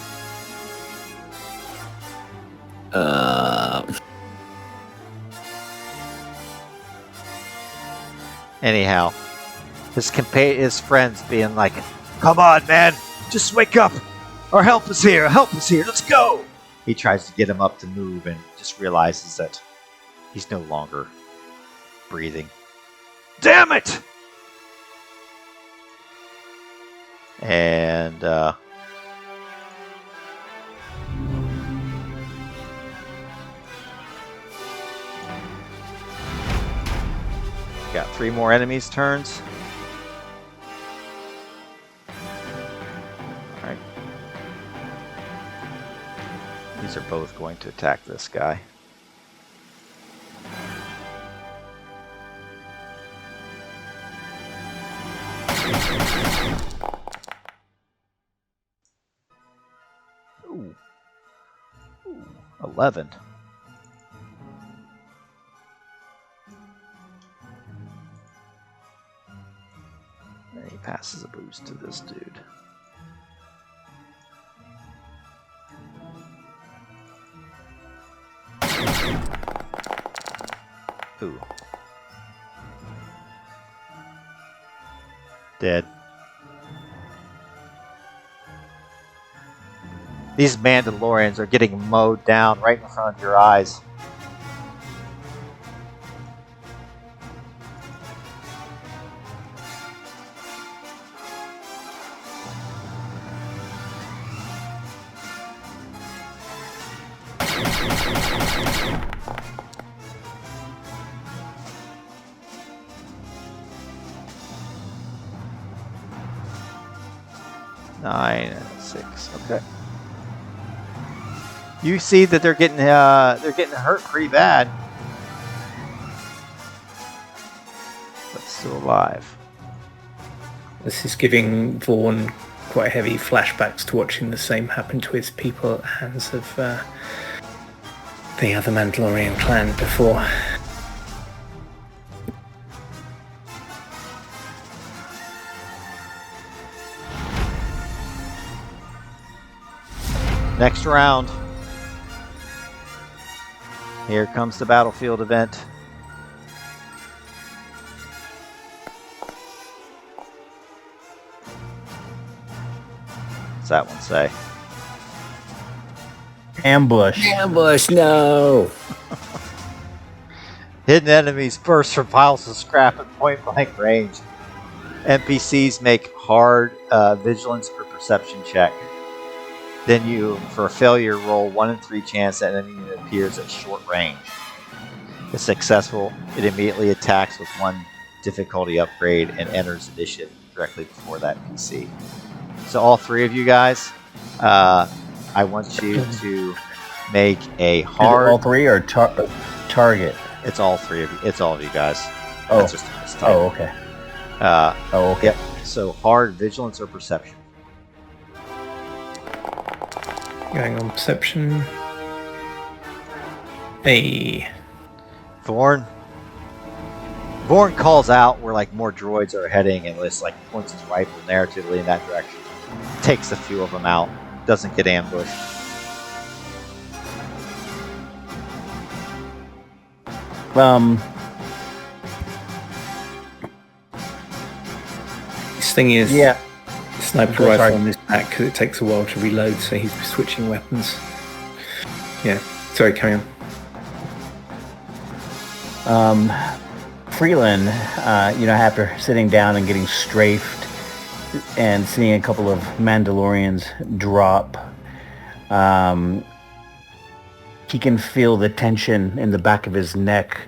Anyhow, his friends being like, "Come on, man, just wake up! Our help is here! Help is here! Let's go!" He tries to get him up to move and just realizes that he's no longer breathing. Damn it! And got 3 more enemies' turns. Alright. These are both going to attack this guy. Ooh. 11. And he passes a boost to this dude. Ooh. Dead. These Mandalorians are getting mowed down right in front of your eyes. Nine and 6. Okay. You see that they're getting hurt pretty bad, but still alive. This is giving Vaughn quite heavy flashbacks to watching the same happen to his people at the hands of the other Mandalorian clan before. Next round. Here comes the battlefield event. What's that one say? Ambush. Ambush, no! Hidden enemies burst from piles of scrap at point blank range. NPCs make hard vigilance or perception check. Then you, for a failure, roll 1 in 3 chance that an enemy appears at short range. If successful, it immediately attacks with 1 difficulty upgrade and enters initiative directly before that PC. So all 3 of you guys, I want you to make a hard... All 3 or target? It's all 3 of you. It's all of you guys. Oh. That's just a mistake. Oh, okay. Okay. Yep. So hard vigilance or perception. Going on perception. Hey. Vaughn calls out where like more droids are heading and just like points his rifle narratively in that direction. Takes a few of them out. Doesn't get ambushed. This thing is... Yeah. Sniper rifle on his back because it takes a while to reload, so he's switching weapons. Yeah, sorry, carry on. Freeland, after sitting down and getting strafed and seeing a couple of Mandalorians drop, he can feel the tension in the back of his neck,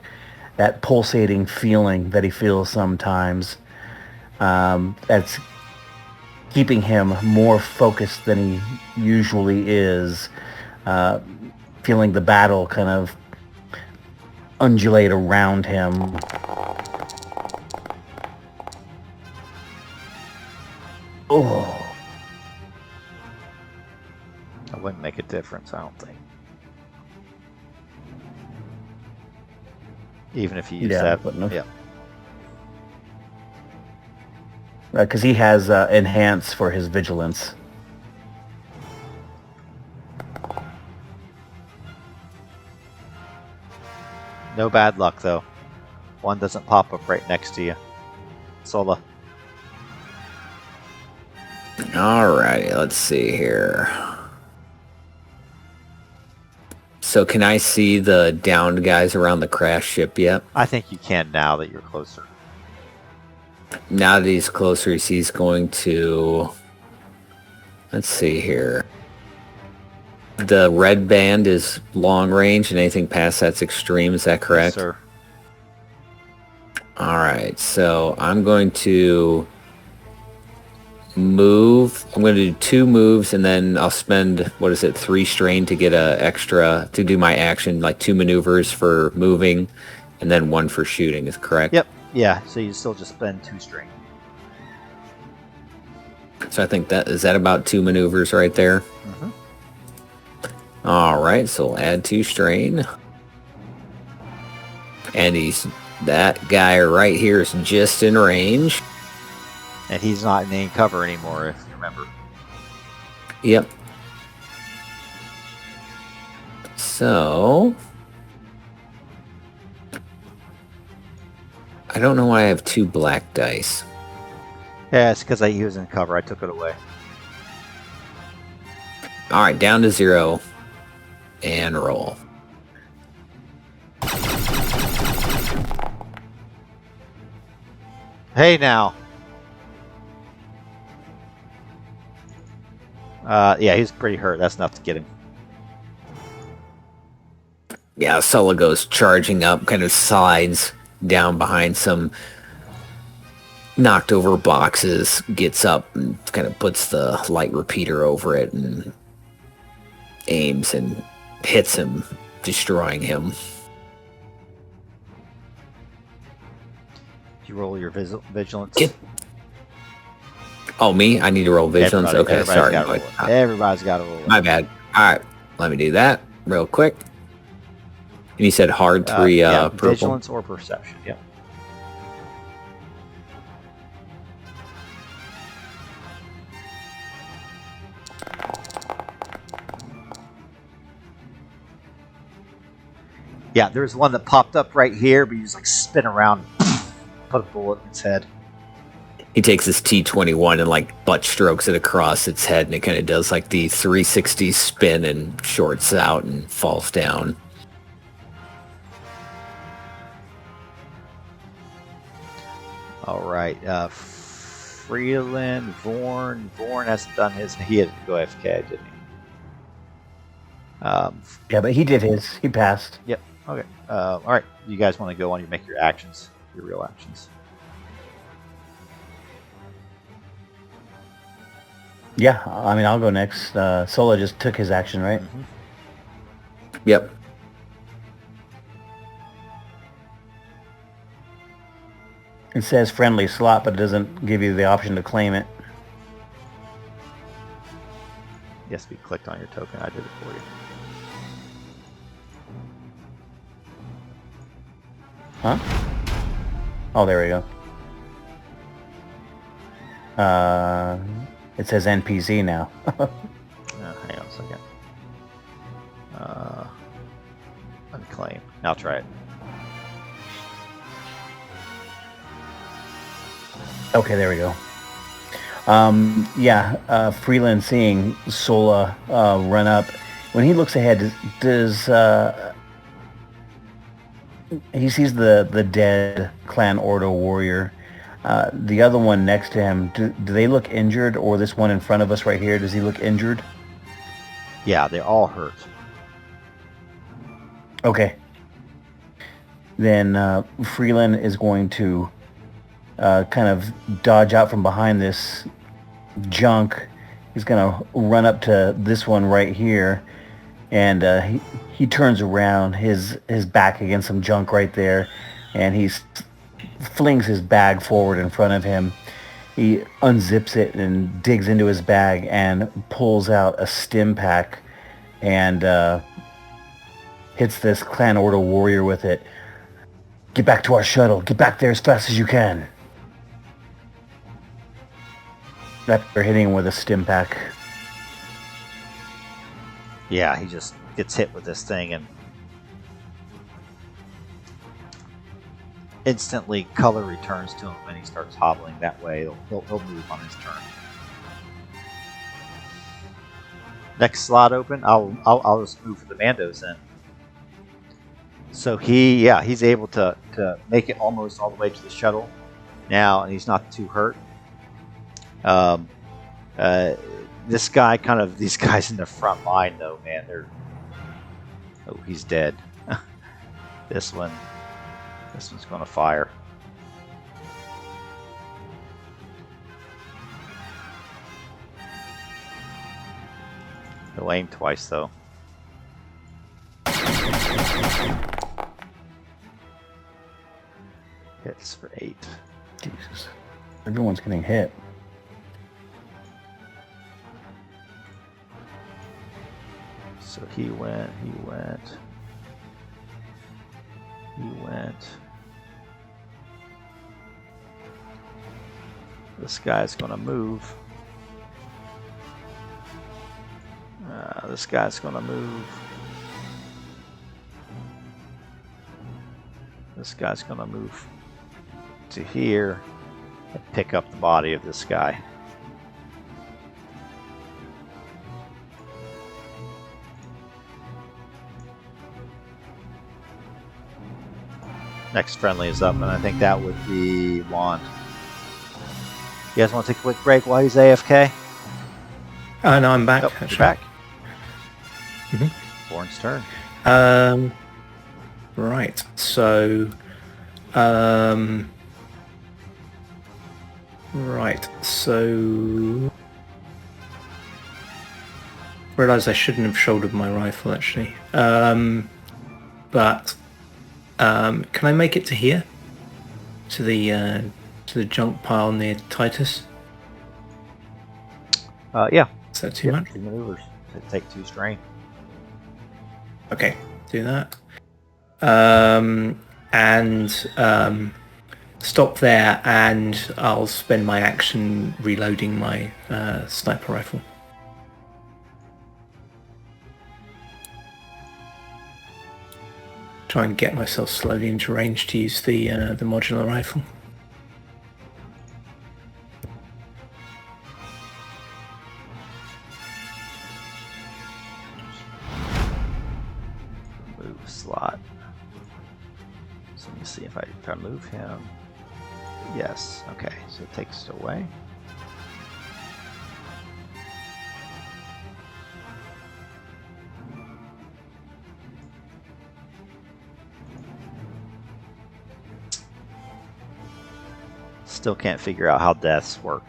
that pulsating feeling that he feels sometimes. That's keeping him more focused than he usually is, feeling the battle kind of undulate around him. Oh. That wouldn't make a difference, I don't think. Even if you use that. Yeah. Because he has enhance for his vigilance. No bad luck, though. One doesn't pop up right next to you. Sola. Alrighty, let's see here. So can I see the downed guys around the crash ship yet? I think you can now that you're closer. Now that he's closer, he's going to... Let's see here. The red band is long range, and anything past that's extreme, is that correct? Yes, sir. Alright, so I'm going to move. I'm going to do 2 moves, and then I'll spend, 3 strain to get a extra, to do my action, like 2 maneuvers for moving, and then 1 for shooting, is correct? Yep. Yeah, so you still just spend 2 strain. So I think that, is that about 2 maneuvers right there? Mm-hmm. Alright, so we'll add 2 strain. And that guy right here is just in range. And he's not in any cover anymore, if you remember. Yep. So... I don't know why I have 2 black dice. Yeah, it's because he was in cover. I took it away. All right, down to 0 and roll. Hey now. Yeah, he's pretty hurt. That's enough to get him. Yeah, Sulla goes charging up, kind of slides down behind some knocked over boxes, gets up and kind of puts the light repeater over it and aims and hits him, destroying him. You roll your vigilance. Oh, me? I need to roll vigilance? Okay, sorry. Everybody's got to roll it. My bad. All right, let me do that real quick. And you said hard 3 yeah, purple? Vigilance or perception, yep. Yeah, there's one that popped up right here, but you just like spin around, put a bullet in its head. He takes his T-21 and like butt strokes it across its head, and it kind of does like the 360 spin and shorts out and falls down. All right, Freeland, Vorn hasn't done his. He had to go AFK, didn't he? Yeah, but he did his. He passed. Yep. Okay. All right. You guys want to go on? You make your actions, your real actions. Yeah, I mean, I'll go next. Sola just took his action, right? Mm-hmm. Yep. It says friendly slot, but it doesn't give you the option to claim it. Yes, we clicked on your token. I did it for you. Huh? Oh, there we go. It says NPC now. Hang on a second. Unclaim. Now try it. Okay, there we go. Freeland seeing Sola run up. When he looks ahead, does he sees the dead Clan Ordo warrior? The other one next to him, do they look injured? Or this one in front of us right here, does he look injured? Yeah, they're all hurt. Okay. Then Freeland is going to kind of dodge out from behind this junk. He's going to run up to this one right here, and he turns around, his back against some junk right there, and he flings his bag forward in front of him. He unzips it and digs into his bag and pulls out a stim pack and hits this Clan Ordo warrior with it. Get back to our shuttle. Get back there as fast as you can. After hitting him with a stim pack. Yeah, he just gets hit with this thing and instantly color returns to him when he starts hobbling that way. He'll move on his turn. Next slot open. I'll just move for the Mandos then. So he's able to make it almost all the way to the shuttle now, and he's not too hurt. These guys in the front line though, man, he's dead. This one's gonna fire. He'll aim twice though. Hits for 8. Jesus. Everyone's getting hit. So he went. This guy's gonna move. This guy's gonna move. This guy's gonna move. to here and pick up the body of this guy. Next friendly is up, and I think that would be Wand. You guys want to take a quick break while he's AFK? No, I'm back. Oh, you're back. Born's turn. Right. So, realised I shouldn't have shouldered my rifle actually. But can I make it to here? To the junk pile near Titus? Yeah. Is that too much? 2 maneuvers. Take 2 strain. Okay, do that. Stop there, and I'll spend my action reloading my sniper rifle. Try and get myself slowly into range to use the modular rifle. Move slot. So let me see if I move him. Yes. Okay. So it takes it away. Still can't figure out how deaths work.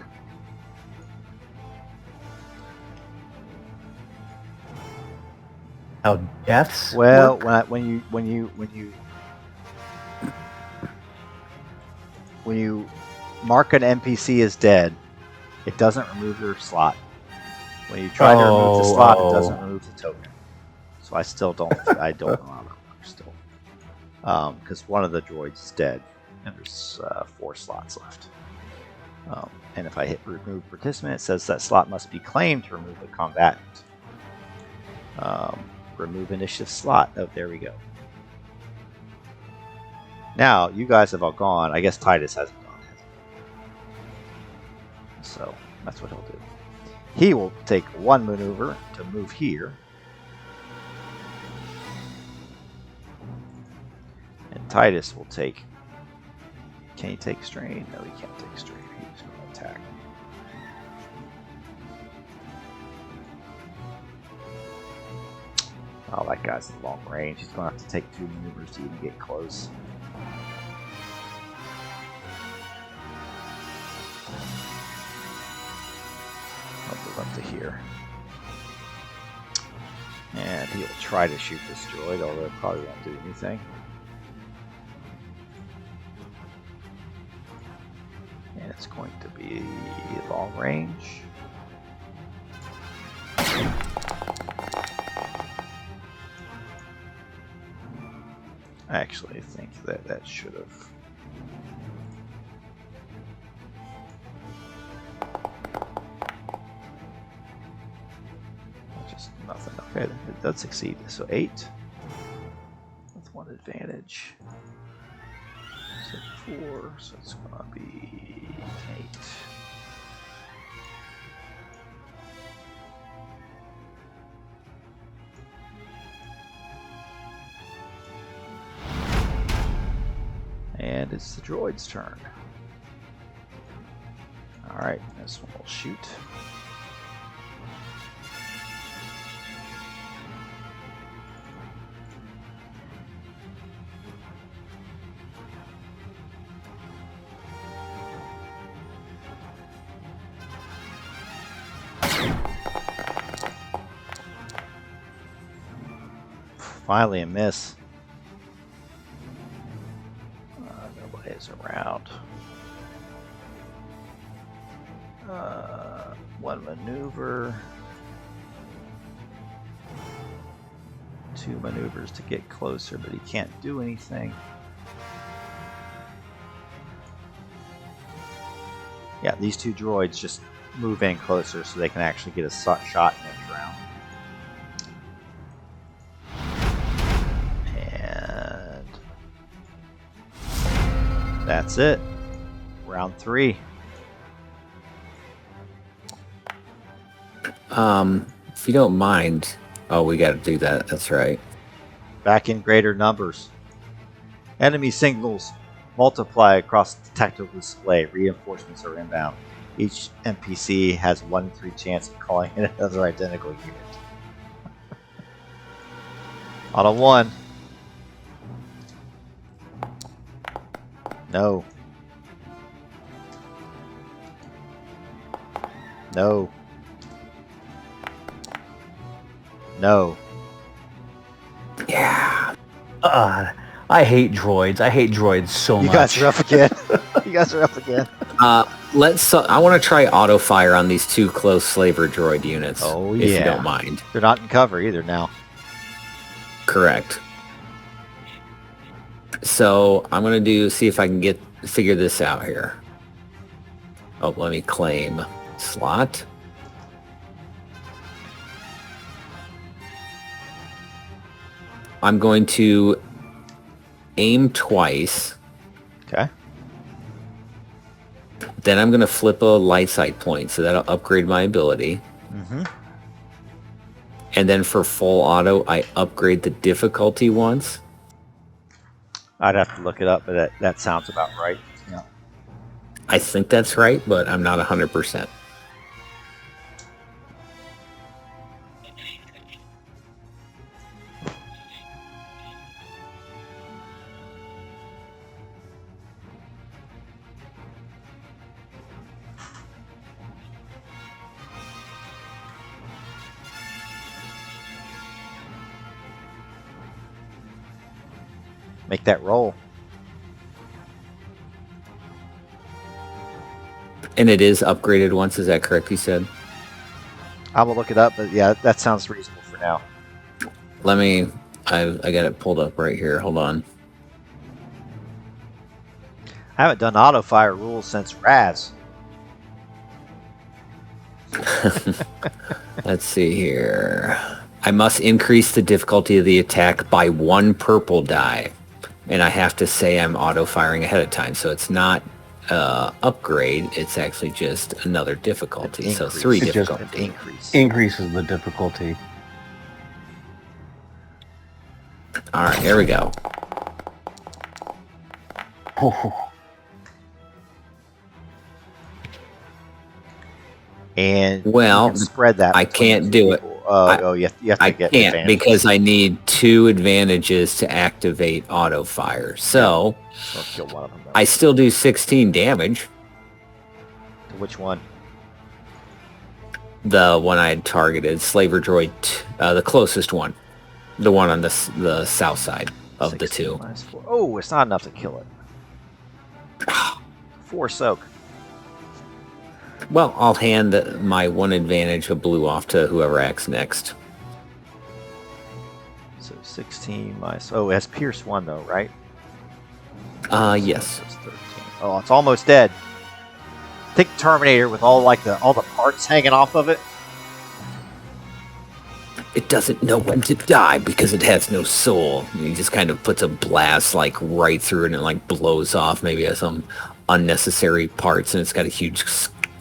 How deaths? Well, work? when you mark an NPC as dead, it doesn't remove their slot. When you try to remove the slot, it doesn't remove the token. So I still don't. I don't know how that works still, because one of the droids is dead, and there's 4 slots left. And if I hit remove participant, it says that slot must be claimed to remove the combatant. Remove initiative slot. Oh, there we go. Now, you guys have all gone. I guess Titus hasn't gone. So, that's what he'll do. He will take 1 maneuver to move here. And Titus will take... Can he take strain? No, he can't take strain. He's going to attack. Oh, that guy's in long range. He's going to have to take 2 maneuvers to even get close. I'll move up to here. And he'll try to shoot this droid, although it probably won't do anything. And it's going to be long range. Actually, I think that should have... Just nothing. Okay, it does succeed. So 8 with 1 advantage. So 4, so it's going to be 8. And it's the droid's turn. Alright, this one will shoot. Finally a miss. Nobody's around. 1 maneuver. 2 maneuvers to get closer, but he can't do anything. Yeah, these 2 droids just move in closer so they can actually get a shot next round. And that's it. Round 3. If you don't mind... Oh, we got to do that. That's right. Back in greater numbers. Enemy signals multiply across the tactical display. Reinforcements are inbound. Each NPC has 1 in 3 chance of calling in another identical unit. On a 1. No. No. No. Yeah. I hate droids. I hate droids so much. You guys are up again. You guys are up again. I want to try auto fire on these 2 close slaver droid units. Oh, if yeah. you don't mind. They're not in cover either now. Correct. So I'm gonna see if I can figure this out here. Oh, let me claim slot. I'm going to aim twice. Okay. Then I'm going to flip a light sight point, so that'll upgrade my ability. Mm-hmm. And then for full auto, I upgrade the difficulty once. I'd have to look it up, but that sounds about right. Yeah. I think that's right, but I'm not 100%. Make that roll. And it is upgraded once, is that correct, you said? I will look it up, but yeah, that sounds reasonable for now. I got it pulled up right here. Hold on. I haven't done auto fire rules since Raz. Let's see here. I must increase the difficulty of the attack by 1 purple die. And I have to say I'm auto-firing ahead of time. So it's not upgrade. It's actually just another difficulty. So 3 It's just difficulty. increases the difficulty. All right, here we go. And Well, you can spread that. I between can't two do it. people. You have to I get can't advantage. because I need 2 advantages to activate auto-fire. So Or kill one of them. I still do 16 damage. Which one? The one I had targeted, Slaver Droid, the closest one. The one on the south side of the 2. -4. Oh, it's not enough to kill it. 4 soak. Well, I'll hand my 1 advantage of blue off to whoever acts next. So 16 minus... Oh, it has Pierce 1 though, right? Yes. So it's 13. Oh, it's almost dead. Think Terminator with all the parts hanging off of it. It doesn't know when to die because it has no soul. He just kind of puts a blast right through it and it blows off. Maybe it has some unnecessary parts and it's got a huge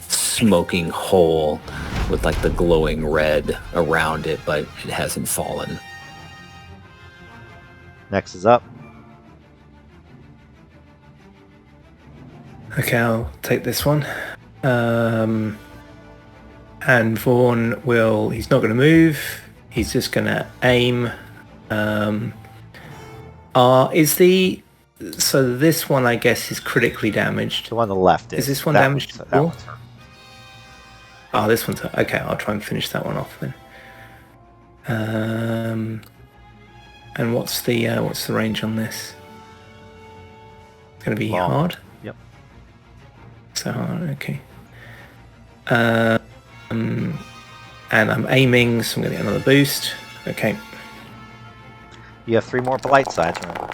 smoking hole with the glowing red around it, but it hasn't fallen. Next is up. Okay, I'll take this one. And Vaughn he's not going to move. He's just going to aim. So this one, I guess, is critically damaged. The one on the left Is this one that damaged? That one's hurt. Oh, this one's okay. I'll try and finish that one off then. And what's the range on this? It's going to be Long. hard. Yep. So hard. Okay. And I'm aiming, so I'm going to get another boost. Okay. You have 3 more light sides, remember?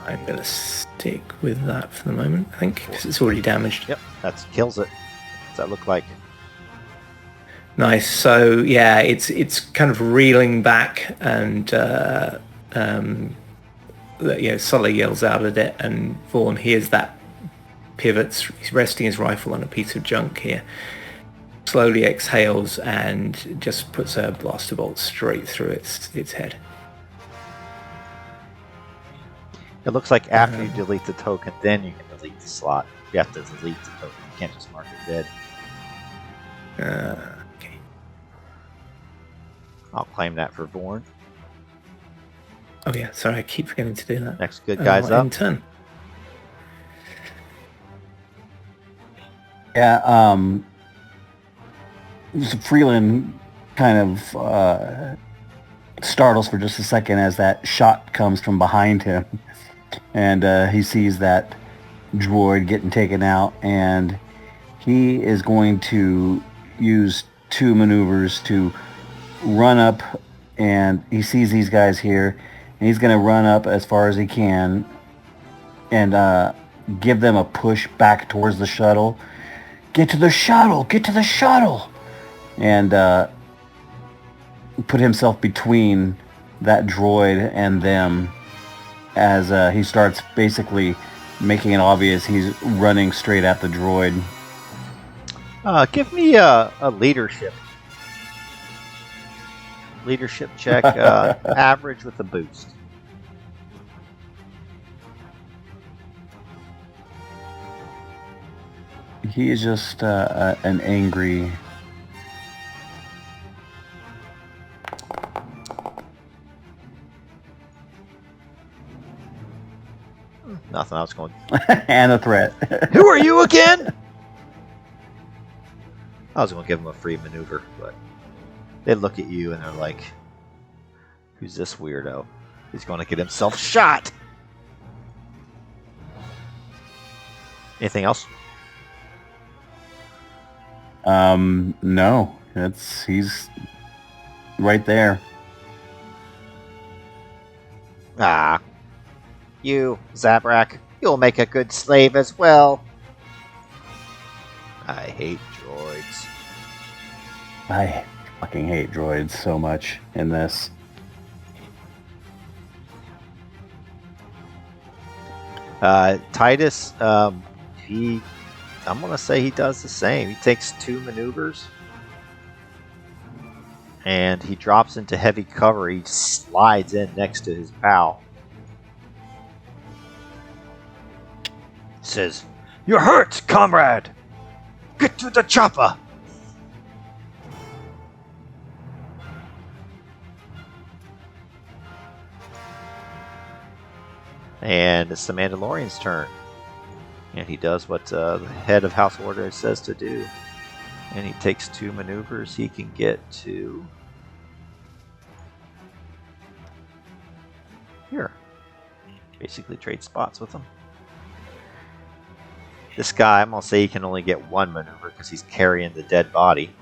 I'm going to stick with that for the moment, I think, because it's already damaged. Yep, that kills it. What's that look like? Nice. So yeah, it's kind of reeling back and Sully yells out at it, and Vaughn hears that pivots. He's resting his rifle on a piece of junk here. Slowly exhales and just puts a blaster bolt straight through its head. It looks like after you delete the token, then you can delete the slot. You have to delete the token. You can't just mark it dead. Okay. I'll claim that for Vaughn. Oh yeah, sorry, I keep forgetting to do that. Next good guy's up. In turn. Yeah, Freeland kind of startles for just a second as that shot comes from behind him. And he sees that droid getting taken out, and he is going to use 2 maneuvers to run up, and he sees these guys here, and he's going to run up as far as he can and give them a push back towards the shuttle. Get to the shuttle! Get to the shuttle! And put himself between that droid and them as he starts basically making it obvious he's running straight at the droid. Give me a leadership check, average with a boost. He is just an angry... Nothing, I was going... and a threat. Who are you again? I was going to give him a free maneuver, but they look at you and they're like, who's this weirdo? He's going to get himself shot. Anything else? No. He's right there. Ah. You, Zabrak, you'll make a good slave as well. I hate droids. I fucking hate droids so much in this. Titus, I'm gonna say he does the same. He takes 2 maneuvers and he drops into heavy cover. He slides in next to his pal. Says, "You're hurt, comrade! Get to the chopper!" And it's the Mandalorian's turn. And he does what the head of House Order says to do. And he takes 2 maneuvers. He can get to... here. Basically trade spots with him. This guy, I'm going to say he can only get 1 maneuver because he's carrying the dead body.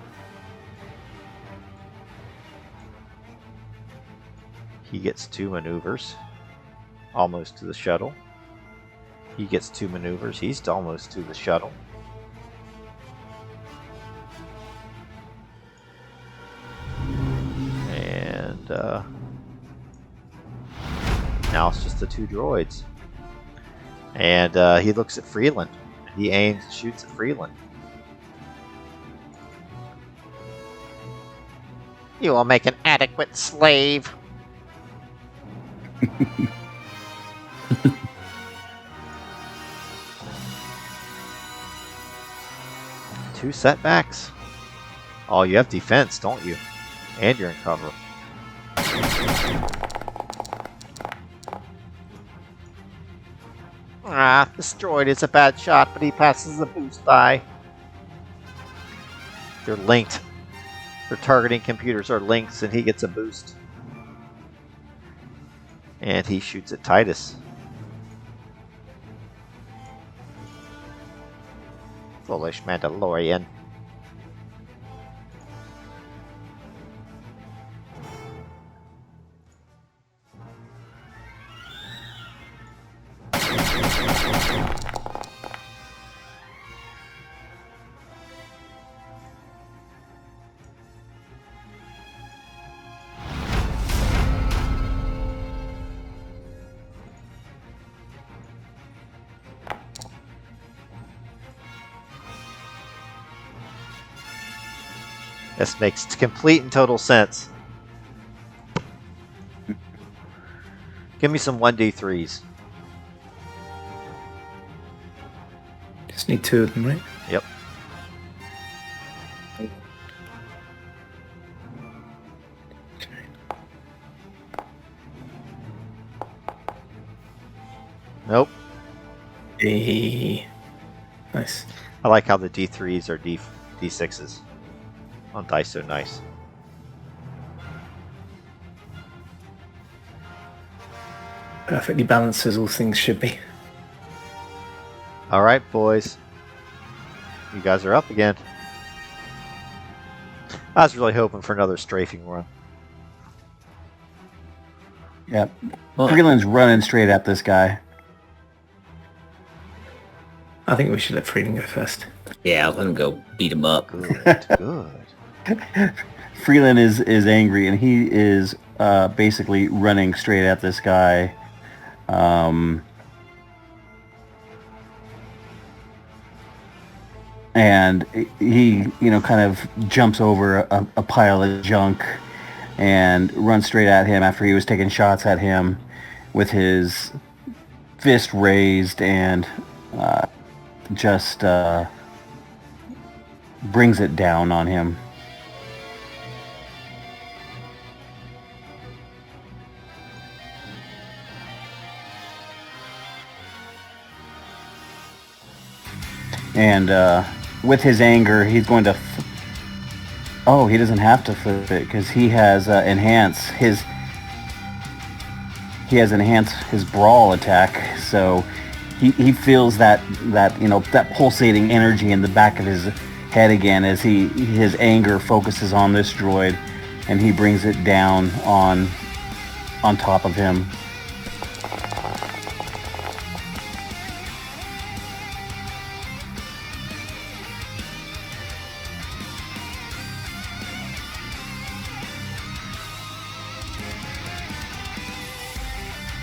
He gets 2 maneuvers. Almost to the shuttle. He gets 2 maneuvers. He's almost to the shuttle. And now it's just the 2 droids. And he looks at Freeland. He aims and shoots at Freeland. You will make an adequate slave. Two setbacks. Oh, you have defense, don't you? And you're in cover. Ah, this droid is a bad shot, but he passes the boost die. They're linked. Their targeting computers are linked, and he gets a boost. And he shoots at Titus. Foolish Mandalorian. This makes complete and total sense. Give me some 1d3s. Just need 2 of them, right? Yep. Nope. Nice. I like how the D3s are D6s on dice, so nice. Perfectly balanced as all things should be. Alright, boys. You guys are up again. I was really hoping for another strafing run. Yep. Freeland's running straight at this guy. I think we should let Freeland go first. Yeah, let him go beat him up. Good, good. Freeland is angry, and he is basically running straight at this guy. And he, kind of jumps over a pile of junk and runs straight at him after he was taking shots at him with his fist raised and just brings it down on him. And with his anger, he's going to... he doesn't have to flip it because he has enhance his... He has enhanced his brawl attack, so he feels that pulsating energy in the back of his head again as his anger focuses on this droid, and he brings it down on top of him.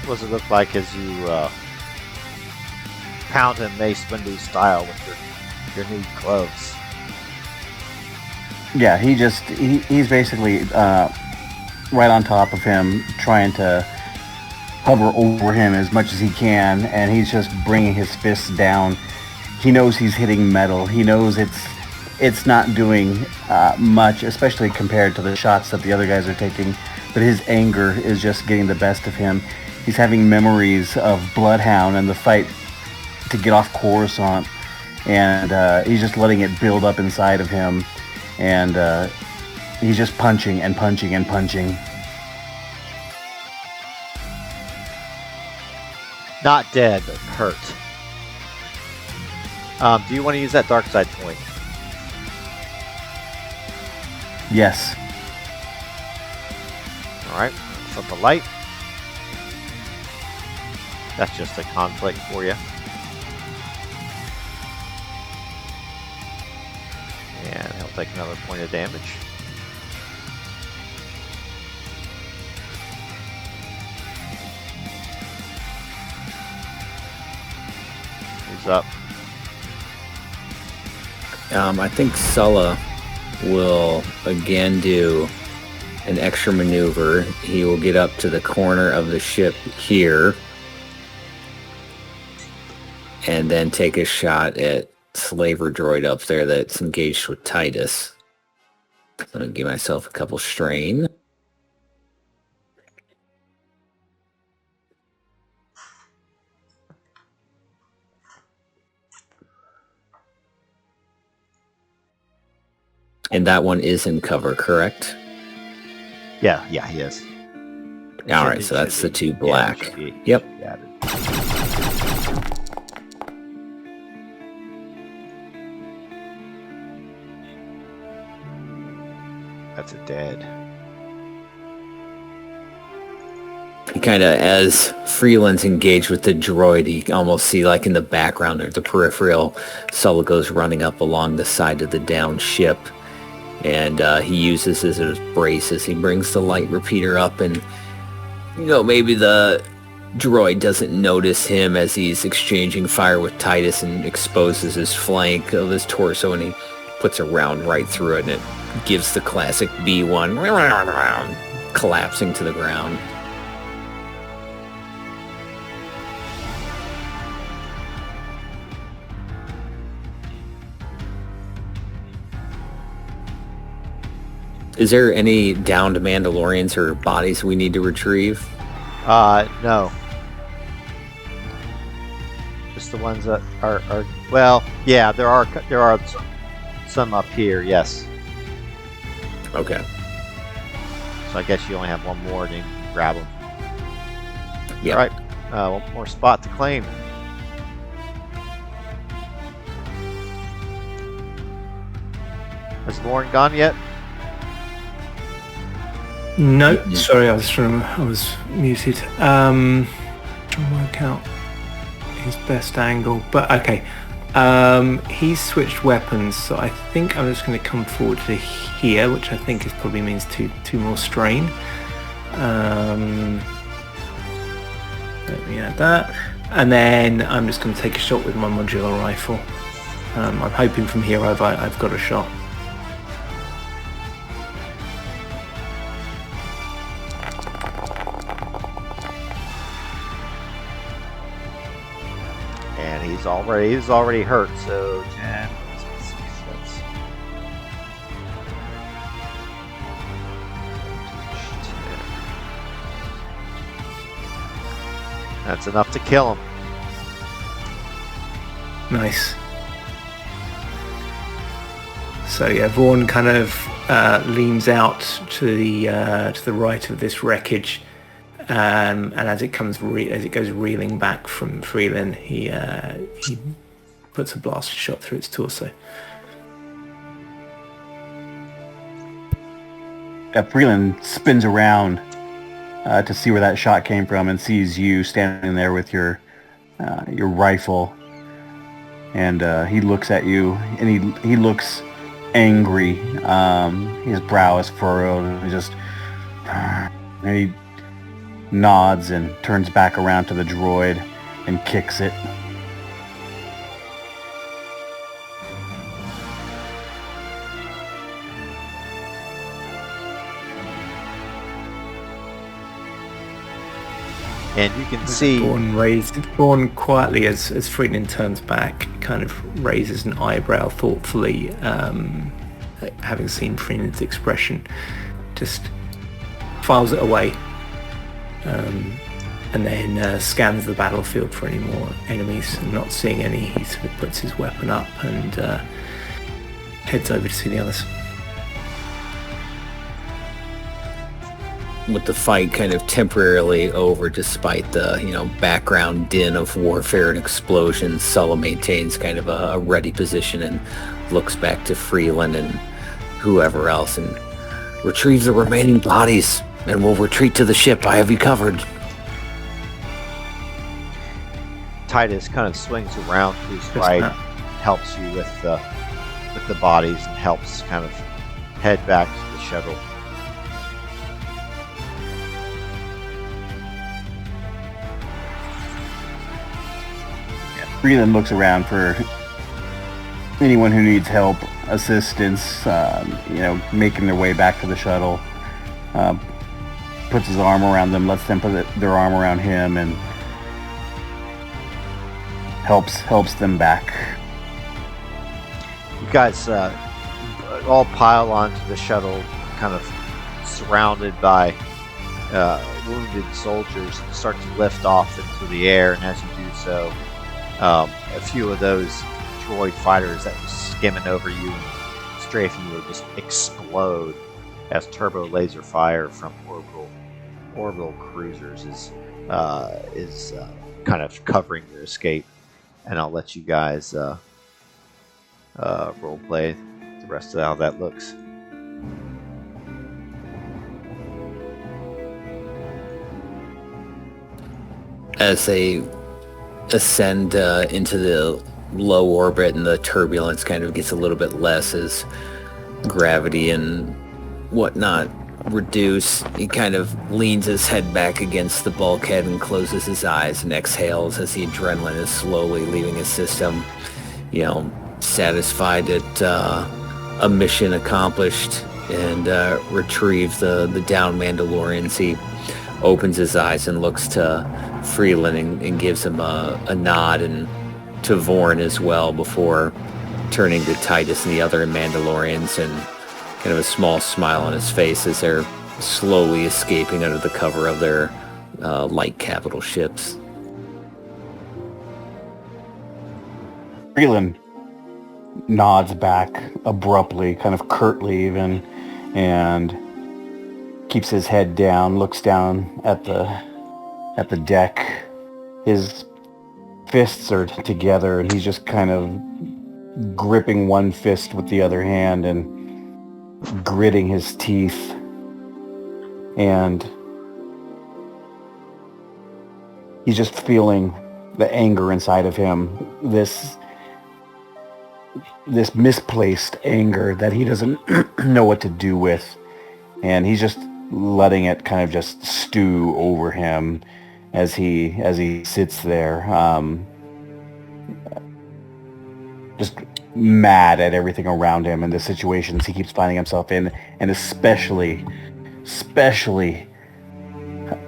What does it look like as you pound him Mace Windu style with your new gloves? Yeah, he's basically right on top of him, trying to hover over him as much as he can, and he's just bringing his fists down. He knows he's hitting metal. He knows it's not doing much, especially compared to the shots that the other guys are taking, but his anger is just getting the best of him. He's having memories of Bloodhound and the fight to get off Coruscant, and he's just letting it build up inside of him, and he's just punching and punching and punching. Not dead, but hurt. Do you want to use that dark side point? Yes. Alright, flip the light. That's just a conflict for you. And he'll take another point of damage. He's up. I think Sulla will again do an extra maneuver. He will get up to the corner of the ship here and then take a shot at Slaver droid up there that's engaged with Titus. I'm going to give myself a couple strain. And that one is in cover, correct? Yeah, he is. All right, so that's the two black. Yep. That's a dead. He kind of, as Freeland's engaged with the droid, you almost see like in the background or the peripheral, Sulla goes running up along the side of the down ship. And he uses this as braces. He brings the light repeater up, and maybe the droid doesn't notice him as he's exchanging fire with Titus and exposes his flank of his torso, and he puts a round right through it, and it gives the classic B1 collapsing to the ground. Is there any downed Mandalorians or bodies we need to retrieve? No. Just the ones that are well, yeah, there are some up here, yes. Okay. So I guess you only have one more, and you can grab them. Yeah. All right. One more spot to claim. Has Lauren gone yet? No, sorry, I was muted. Trying to work out his best angle, but okay. He's switched weapons, so I think I'm just going to come forward to here, which I think probably means two more strain. Let me add that, and then I'm just going to take a shot with my modular rifle. I'm hoping from here I've got a shot. He's already hurt, so 10, 6, that's enough to kill him. Nice. So yeah, Vaughn kind of leans out to the right of this wreckage. And as it goes reeling back from Freeland, he puts a blaster shot through its torso. Freeland spins around to see where that shot came from and sees you standing there with your rifle. And he looks at you, and he looks angry. His brow is furrowed, and he nods and turns back around to the droid and kicks it. And you can see Vaughn quietly, as Freeland turns back, kind of raises an eyebrow thoughtfully, having seen Freeland's expression, just files it away. And then scans the battlefield for any more enemies, and not seeing any, he sort of puts his weapon up and heads over to see the others. With the fight kind of temporarily over, despite the background din of warfare and explosions, Sulla maintains kind of a ready position and looks back to Freeland and whoever else and retrieves the remaining bodies. And we'll retreat to the ship. I have you covered. Titus kind of swings around to his right, helps you with the bodies, and helps kind of head back to the shuttle. Freeland looks around for anyone who needs help, assistance, making their way back to the shuttle. Puts his arm around them, lets them put their arm around him, and helps them back. You guys all pile onto the shuttle, kind of surrounded by wounded soldiers, and start to lift off into the air. And as you do so, a few of those droid fighters that were skimming over you and strafing you will just explode as turbo laser fire from orbital cruisers is kind of covering your escape. And I'll let you guys role play the rest of how that looks. As they ascend into the low orbit and the turbulence kind of gets a little bit less as gravity and whatnot reduce, he kind of leans his head back against the bulkhead and closes his eyes and exhales as the adrenaline is slowly leaving his system, satisfied that a mission accomplished and retrieve the downed Mandalorians, he opens his eyes and looks to Freeland and gives him a nod, and to Vorn as well, before turning to Titus and the other Mandalorians, and kind of a small smile on his face as they're slowly escaping under the cover of their light capital ships. Freeland nods back abruptly, kind of curtly even, and keeps his head down, looks down at the deck. His fists are together, and he's just kind of gripping one fist with the other hand and gritting his teeth. And he's just feeling the anger inside of him, this misplaced anger that he doesn't know what to do with, and he's just letting it kind of just stew over him as he sits there, just mad at everything around him and the situations he keeps finding himself in, and especially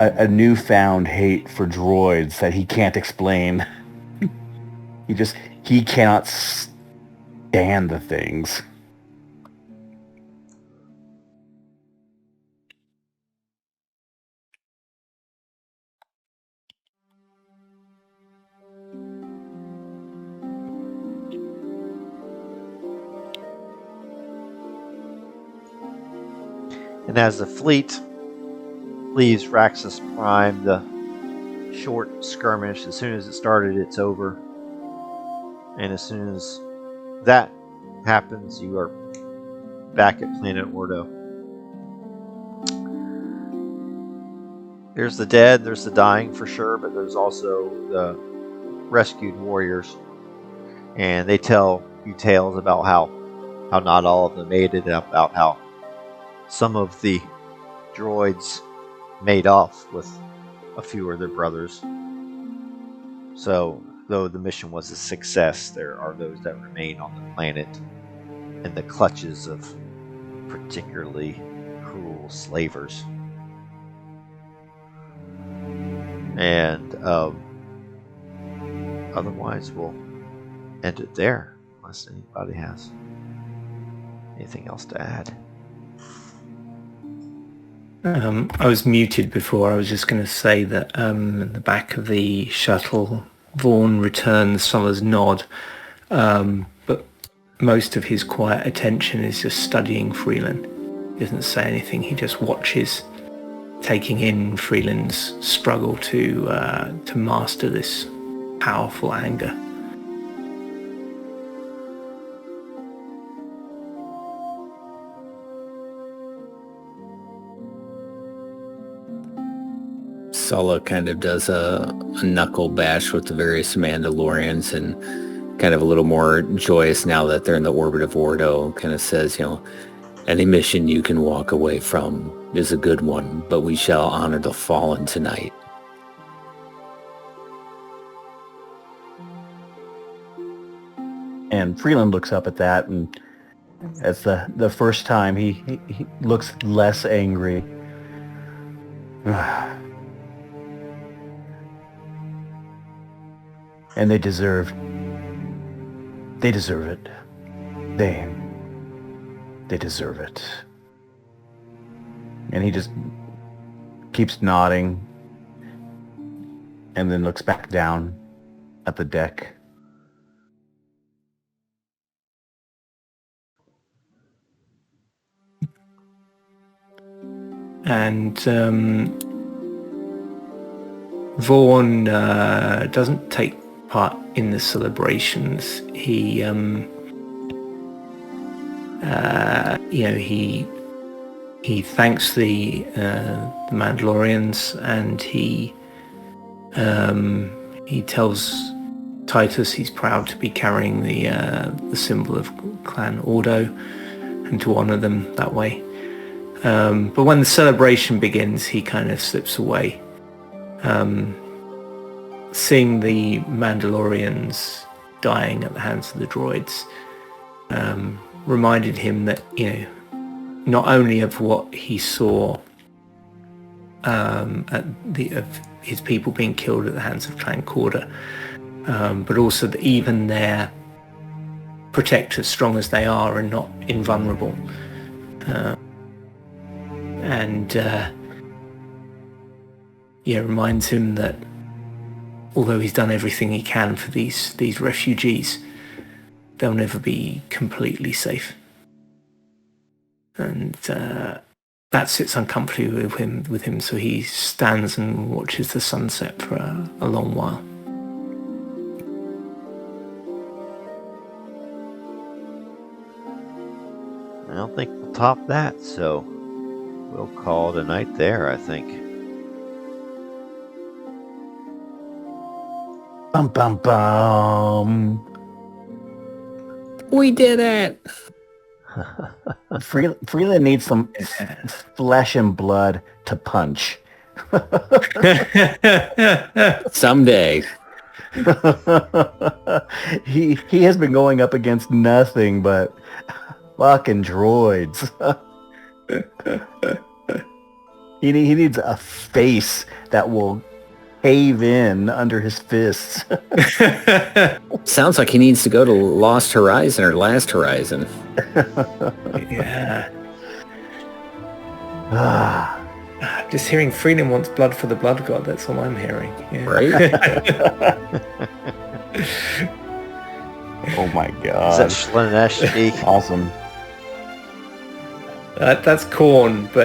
a newfound hate for droids that he can't explain. He cannot stand the things. And as the fleet leaves Raxus Prime, the short skirmish, as soon as it started, it's over. And as soon as that happens, you are back at Planet Ordo. There's the dead, there's the dying for sure, but there's also the rescued warriors. And they tell you tales about how not all of them made it, about how some of the droids made off with a few of their brothers. So, though the mission was a success, there are those that remain on the planet in the clutches of particularly cruel slavers. And otherwise, we'll end it there, unless anybody has anything else to add. I was muted before. I was just going to say that in the back of the shuttle, Vaughn returns Summer's nod, but most of his quiet attention is just studying Freeland. He doesn't say anything. He just watches, taking in Freeland's struggle to master this powerful anger. Sulla kind of does a knuckle bash with the various Mandalorians, and kind of a little more joyous now that they're in the orbit of Ordo, kind of says, any mission you can walk away from is a good one, but we shall honor the fallen tonight. And Freeland looks up at that, and it's the first time he looks less angry. And they deserve it. They deserve it. And he just keeps nodding and then looks back down at the deck. And Vaughn doesn't take part in the celebrations. He thanks the Mandalorians, and he tells Titus he's proud to be carrying the symbol of Clan Ordo and to honor them that way. But when the celebration begins, he kind of slips away. Seeing the Mandalorians dying at the hands of the droids, reminded him that, not only of what he saw of his people being killed at the hands of Clan Corda, but also that even their protectors, strong as they are not invulnerable. Reminds him that although he's done everything he can for these refugees, they'll never be completely safe. And that sits uncomfortably with him, so he stands and watches the sunset for a long while. I don't think we'll top that, so we'll call it a night there, I think. Bum bum bum. We did it. Freeland needs some flesh and blood to punch. Someday. He has been going up against nothing but fucking droids. He needs a face that will cave in under his fists. Sounds like he needs to go to Lost Horizon or Last Horizon. Yeah. Just hearing Freeland wants blood for the blood god, that's all I'm hearing. Yeah. Right? Oh my god. Is that Shlaneshki? Awesome. That's corn, but